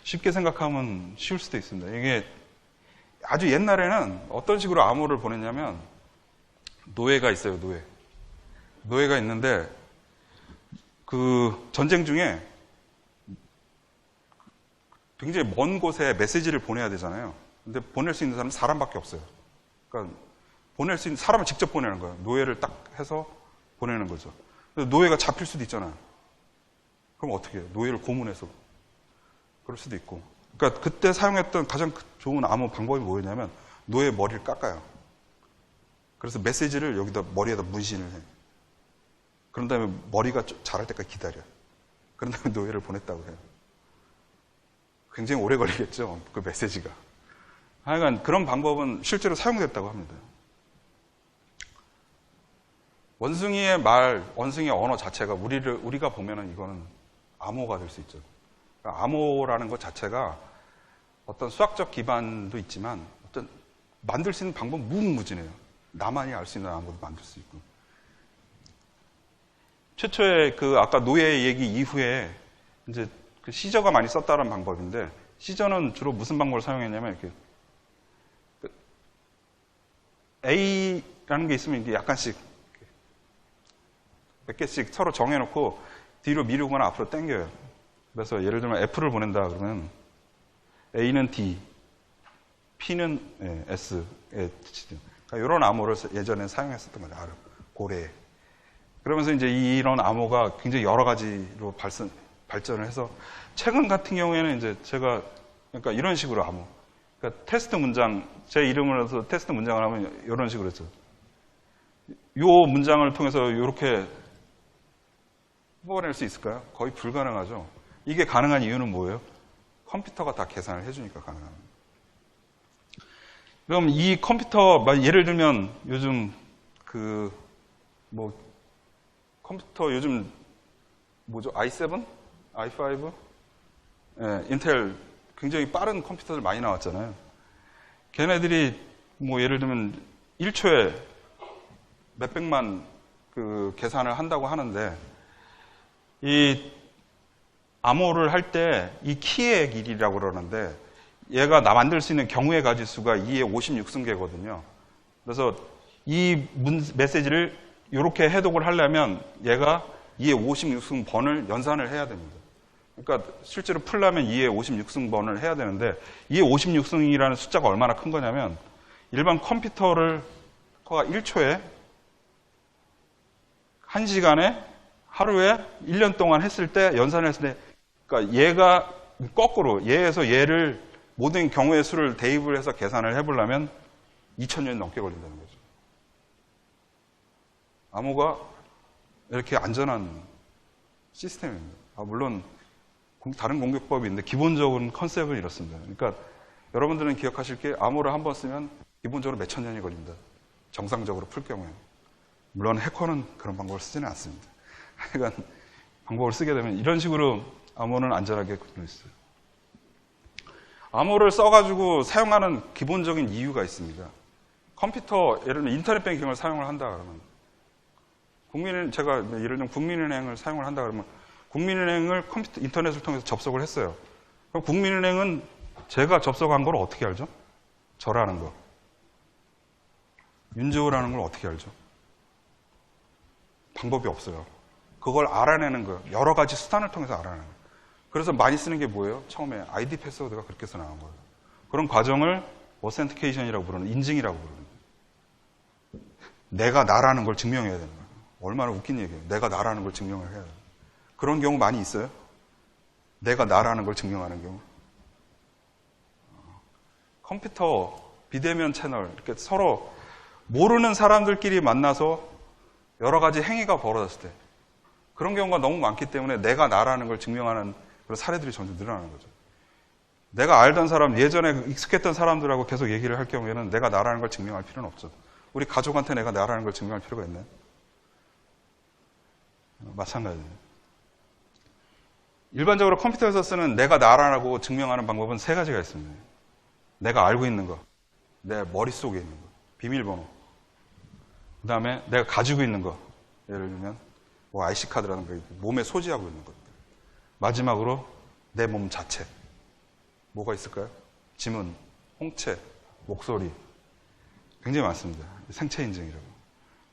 쉽게 생각하면 쉬울 수도 있습니다. 이게 아주 옛날에는 어떤 식으로 암호를 보냈냐면 노예가 있어요. 노예가 있는데 그 전쟁 중에 굉장히 먼 곳에 메시지를 보내야 되잖아요. 근데 보낼 수 있는 사람은 사람밖에 없어요. 그러니까 보낼 수 있는 사람을 직접 보내는 거예요. 노예를 딱 해서 보내는 거죠. 노예가 잡힐 수도 있잖아요. 그럼 어떻게 해요? 노예를 고문해서 그럴 수도 있고. 그러니까 그때 사용했던 가장 좋은 암호 방법이 뭐였냐면 노예 머리를 깎아요. 그래서 메시지를 여기다 머리에다 문신을 해. 그런 다음에 머리가 자랄 때까지 기다려요. 그런 다음에 노예를 보냈다고 해요. 굉장히 오래 걸리겠죠, 그 메시지가. 하여간 그런 방법은 실제로 사용됐다고 합니다. 원숭이의 원숭이의 언어 자체가 우리가 보면은 이거는 암호가 될 수 있죠. 그러니까 암호라는 것 자체가 어떤 수학적 기반도 있지만 어떤 만들 수 있는 방법은 무궁무진해요. 나만이 알 수 있는 암호도 만들 수 있고. 최초의 그 아까 노예 얘기 이후에 이제 그 시저가 많이 썼다는 방법인데 시저는 주로 무슨 방법을 사용했냐면 이렇게 A라는 게 있으면 이게 약간씩 몇 개씩 서로 정해놓고 뒤로 미루거나 앞으로 당겨요. 그래서 예를 들면 F를 보낸다 그러면 A는 D, P는 S, 그러니까 이런 암호를 예전에 사용했었던 거죠. 고래. 그러면서 이제 이런 암호가 굉장히 여러 가지로 발전을 해서 최근 같은 경우에는 이제 그러니까 이런 식으로 암호. 그러니까 테스트 문장, 제 이름을 해서 테스트 문장을 하면 이런 식으로 했죠. 요 문장을 통해서 이렇게 뽑아낼 수 있을까요? 거의 불가능하죠. 이게 가능한 이유는 뭐예요? 컴퓨터가 다 계산을 해주니까 가능합니다. 그럼 이 컴퓨터, 예를 들면 요즘 컴퓨터 요즘 뭐죠? i7? i5? 인텔 굉장히 빠른 컴퓨터들 많이 나왔잖아요. 걔네들이 예를 들면 1초에 몇백만 그 계산을 한다고 하는데 이 암호를 할 때 이 키의 길이라고 그러는데 얘가 만들 수 있는 경우의 가지수가 2의 56승계거든요. 그래서 이 메시지를 이렇게 해독을 하려면 얘가 2의 56승번을 연산을 해야 됩니다. 그러니까 실제로 풀려면 2의 56승번을 해야 되는데 2의 56승이라는 숫자가 얼마나 큰 거냐면 일반 컴퓨터가 1초에 1시간에 하루에 1년 동안 했을 때 연산을 했을 때 그러니까 얘가 거꾸로 얘에서 얘를 모든 경우의 수를 대입을 해서 계산을 해보려면 2000년이 넘게 걸린다는 거죠. 암호가 이렇게 안전한 시스템입니다. 물론 다른 공격법이 있는데 기본적인 컨셉은 이렇습니다. 그러니까 여러분들은 기억하실 게 암호를 한번 쓰면 기본적으로 몇천 년이 걸립니다. 정상적으로 풀 경우에. 물론 해커는 그런 방법을 쓰지는 않습니다. 그러니까 방법을 쓰게 되면 이런 식으로 암호는 안전하게 굴려 있어요. 암호를 써가지고 사용하는 기본적인 이유가 있습니다. 컴퓨터, 예를 들면 인터넷 뱅킹을 사용을 한다 그러면 제가 예를 들면 국민은행을 사용을 한다 그러면 국민은행을 인터넷을 통해서 접속을 했어요. 그럼 국민은행은 제가 접속한 걸 어떻게 알죠? 저라는 거. 윤재호라는 걸 어떻게 알죠? 방법이 없어요. 그걸 알아내는 거예요. 여러 가지 수단을 통해서 알아내는 거예요. 그래서 많이 쓰는 게 뭐예요? 처음에 아이디 패스워드가 그렇게 해서 나온 거예요. 그런 과정을 어센티케이션이라고 부르는, 인증이라고 부르는 거예요. 내가 나라는 걸 증명해야 되는 거예요. 얼마나 웃긴 얘기예요. 내가 나라는 걸 증명을 해야 돼요. 그런 경우 많이 있어요. 내가 나라는 걸 증명하는 경우. 컴퓨터, 비대면 채널, 이렇게 서로 모르는 사람들끼리 만나서 여러 가지 행위가 벌어졌을 때 그런 경우가 너무 많기 때문에 내가 나라는 걸 증명하는 그런 사례들이 점점 늘어나는 거죠. 내가 알던 사람, 예전에 익숙했던 사람들하고 계속 얘기를 할 경우에는 내가 나라는 걸 증명할 필요는 없죠. 우리 가족한테 내가 나라는 걸 증명할 필요가 있나요? 마찬가지예요. 일반적으로 컴퓨터에서 쓰는 내가 나라고 증명하는 방법은 세 가지가 있습니다. 내가 알고 있는 거, 내 머릿속에 있는 거, 비밀번호. 그 다음에 내가 가지고 있는 거, 예를 들면 뭐 IC카드라는 거, 몸에 소지하고 있는 것들. 마지막으로 내 몸 자체. 뭐가 있을까요? 지문, 홍채, 목소리. 굉장히 많습니다. 생체 인증이라고.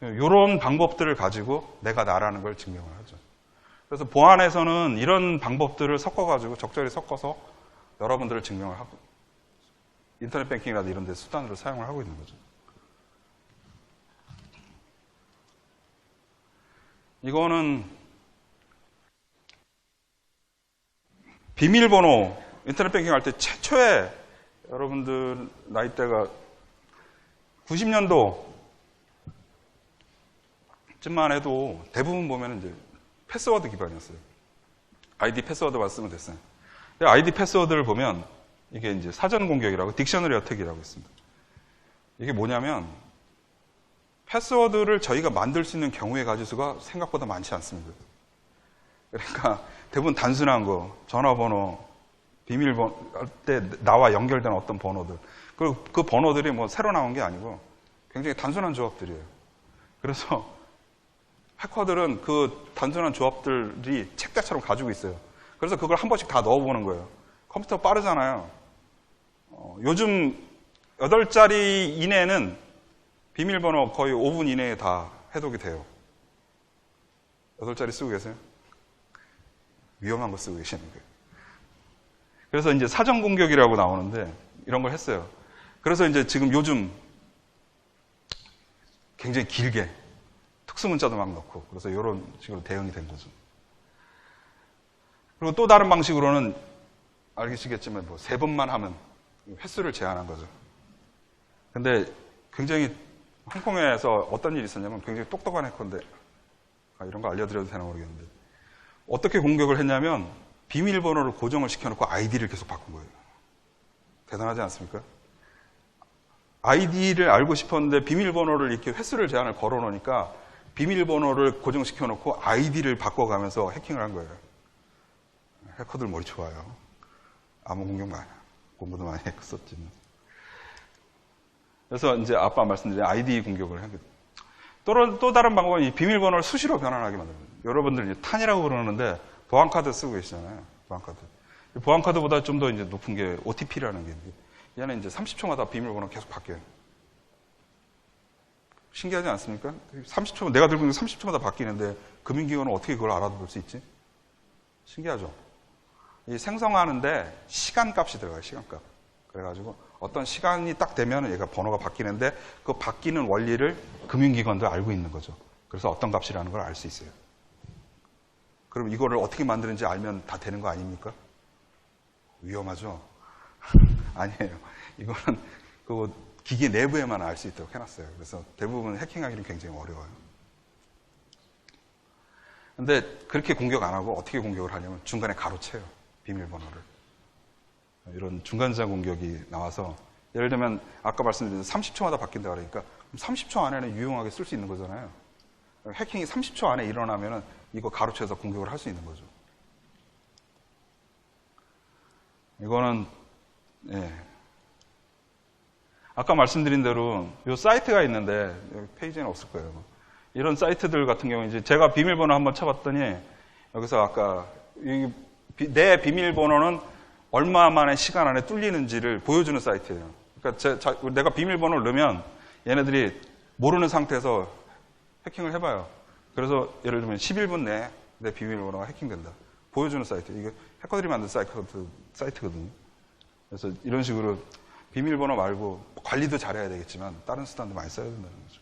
이런 방법들을 가지고 내가 나라는 걸 증명을 하죠. 그래서 보안에서는 이런 방법들을 섞어가지고 적절히 섞어서 여러분들을 증명을 하고 인터넷 뱅킹이라든지 이런 데 수단으로 사용을 하고 있는 거죠. 이거는 비밀번호 인터넷 뱅킹 할 때 최초에 여러분들 나이대가 90년도쯤만 해도 대부분 보면 이제 패스워드 기반이었어요. 아이디 패스워드만 쓰면 됐어요. 아이디 패스워드를 보면 이게 이제 사전 공격이라고 딕셔너리 어택이라고 있습니다. 이게 뭐냐면 패스워드를 저희가 만들 수 있는 경우의 가지수가 생각보다 많지 않습니다. 그러니까 대부분 단순한 거, 전화번호, 비밀번호 할 때 나와 연결된 어떤 번호들. 그리고 그 번호들이 뭐 새로 나온 게 아니고 굉장히 단순한 조합들이에요. 그래서 해커들은 그 단순한 조합들이 책자처럼 가지고 있어요. 그래서 그걸 한 번씩 다 넣어보는 거예요. 컴퓨터 빠르잖아요. 요즘 8자리 이내는 비밀번호 거의 5분 이내에 다 해독이 돼요. 8자리 쓰고 계세요? 위험한 거 쓰고 계시는 거예요. 그래서 이제 사전 공격이라고 나오는데 이런 걸 했어요. 그래서 이제 지금 요즘 굉장히 길게 특수문자도 막 넣고 그래서 이런 식으로 대응이 된 거죠. 그리고 또 다른 방식으로는 알겠시겠지만 뭐 3번만 하면 횟수를 제한한 거죠. 근데 굉장히 홍콩에서 어떤 일이 있었냐면 굉장히 똑똑한 해커인데 이런 거 알려드려도 되나 모르겠는데 어떻게 공격을 했냐면 비밀번호를 고정을 시켜놓고 아이디를 계속 바꾼 거예요. 대단하지 않습니까? 아이디를 알고 싶었는데 비밀번호를 이렇게 횟수를 제한을 걸어놓으니까 비밀번호를 고정시켜놓고 아이디를 바꿔가면서 해킹을 한 거예요. 해커들 머리 좋아요. 암호 공격 많이, 공부도 많이 했었지만. 그래서 이제 아까 말씀드린 아이디 공격을 하게 돼요. 또 다른 방법은 이 비밀번호를 수시로 변환하게 만듭니다. 여러분들 이제 탄이라고 그러는데 보안카드 쓰고 계시잖아요. 보안카드. 보안카드보다 좀 더 이제 높은 게 OTP라는 게 있는데 얘는 이제 30초마다 비밀번호 계속 바뀌어요. 신기하지 않습니까? 30초, 내가 들고 있는 30초마다 바뀌는데 금융기관은 어떻게 그걸 알아볼 수 있지? 신기하죠? 이 생성하는데 시간값이 들어가요, 시간값. 그래가지고 어떤 시간이 딱 되면 얘가 번호가 바뀌는데 그 바뀌는 원리를 금융기관도 알고 있는 거죠. 그래서 어떤 값이라는 걸 알 수 있어요. 그럼 이거를 어떻게 만드는지 알면 다 되는 거 아닙니까? 위험하죠? 아니에요. 이거는 그 기계 내부에만 알 수 있도록 해놨어요. 그래서 대부분 해킹하기는 굉장히 어려워요. 근데 그렇게 공격 안 하고 어떻게 공격을 하냐면 중간에 가로채요. 비밀번호를. 이런 중간자 공격이 나와서 예를 들면 아까 말씀드린 30초마다 바뀐다 그러니까 30초 안에는 유용하게 쓸 수 있는 거잖아요. 해킹이 30초 안에 일어나면은 이거 가로채서 공격을 할 수 있는 거죠. 이거는 예. 아까 말씀드린 대로 이 사이트가 있는데 여기 페이지에는 없을 거예요. 이런 사이트들 같은 경우 이제 제가 비밀번호 한번 쳐봤더니 여기서 아까 내 비밀번호는 얼마만의 시간 안에 뚫리는지를 보여주는 사이트예요. 그러니까 내가 비밀번호를 넣으면 얘네들이 모르는 상태에서 해킹을 해봐요. 그래서 예를 들면 11분 내에 내 비밀번호가 해킹된다. 보여주는 사이트. 이게 해커들이 만든 사이트거든요. 그래서 이런 식으로 비밀번호 말고 관리도 잘해야 되겠지만 다른 수단도 많이 써야 된다는 거죠.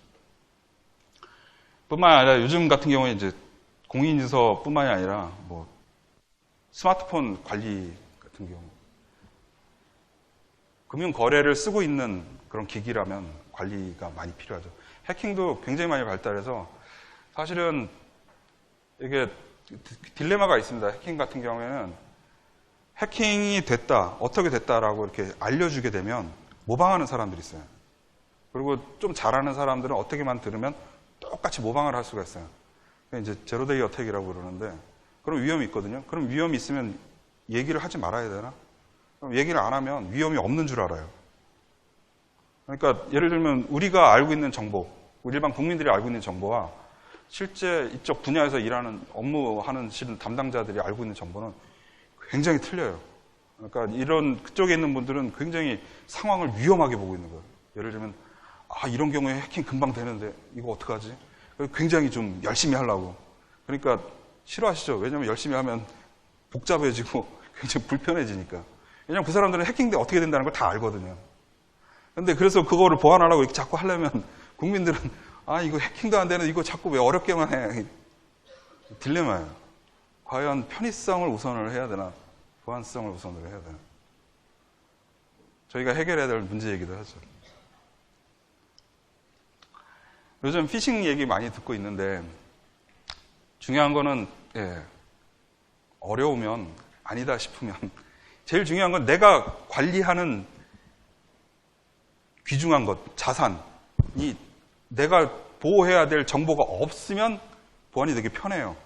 뿐만 아니라 요즘 같은 경우에 이제 공인인증서뿐만이 아니라 뭐 스마트폰 관리 같은 경우 금융 거래를 쓰고 있는 그런 기기라면 관리가 많이 필요하죠. 해킹도 굉장히 많이 발달해서 사실은 이게 딜레마가 있습니다. 해킹 같은 경우에는 해킹이 됐다, 어떻게 됐다라고 이렇게 알려주게 되면 모방하는 사람들이 있어요. 그리고 좀 잘하는 사람들은 어떻게만 들으면 똑같이 모방을 할 수가 있어요. 이제 제로데이 어택이라고 그러는데 그런 위험이 있거든요. 그럼 위험이 있으면 얘기를 하지 말아야 되나? 그럼 얘기를 안 하면 위험이 없는 줄 알아요. 그러니까 예를 들면 우리가 알고 있는 정보, 우리 일반 국민들이 알고 있는 정보와 실제 이쪽 분야에서 일하는 업무하는 담당자들이 알고 있는 정보는 굉장히 틀려요. 그러니까 이런 그쪽에 있는 분들은 굉장히 상황을 위험하게 보고 있는 거예요. 예를 들면 이런 경우에 해킹 금방 되는데 이거 어떡하지? 굉장히 좀 열심히 하려고. 그러니까 싫어하시죠? 왜냐하면 열심히 하면 복잡해지고 굉장히 불편해지니까. 왜냐하면 그 사람들은 해킹 때 어떻게 된다는 걸 다 알거든요. 근데 그래서 그거를 보완하려고 이렇게 자꾸 하려면 국민들은 이거 해킹도 안 되는 이거 자꾸 왜 어렵게만 해. 딜레마예요. 과연 편의성을 우선을 해야 되나 보안성을 우선을 해야 되나. 저희가 해결해야 될 문제이기도 하죠. 요즘 피싱 얘기 많이 듣고 있는데 중요한 거는 어려우면 아니다 싶으면 제일 중요한 건 내가 관리하는 귀중한 것, 자산이 내가 보호해야 될 정보가 없으면 보안이 되게 편해요.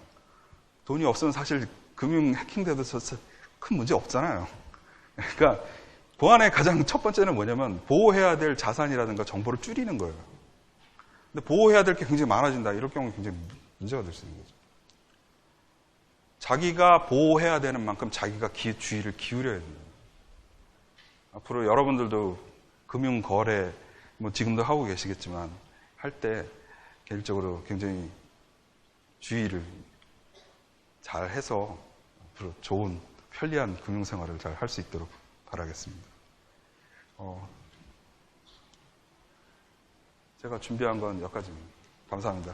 돈이 없으면 사실 금융 해킹돼도 큰 문제 없잖아요. 그러니까 보안의 가장 첫 번째는 뭐냐면 보호해야 될 자산이라든가 정보를 줄이는 거예요. 근데 보호해야 될 게 굉장히 많아진다. 이럴 경우에 굉장히 문제가 될 수 있는 거죠. 자기가 보호해야 되는 만큼 자기가 주의를 기울여야 됩니다. 앞으로 여러분들도 금융 거래 뭐 지금도 하고 계시겠지만 할 때 개인적으로 굉장히 주의를 잘 해서 앞으로 좋은 편리한 금융 생활을 잘 할 수 있도록 바라겠습니다. 제가 준비한 건 여기까지입니다. 감사합니다.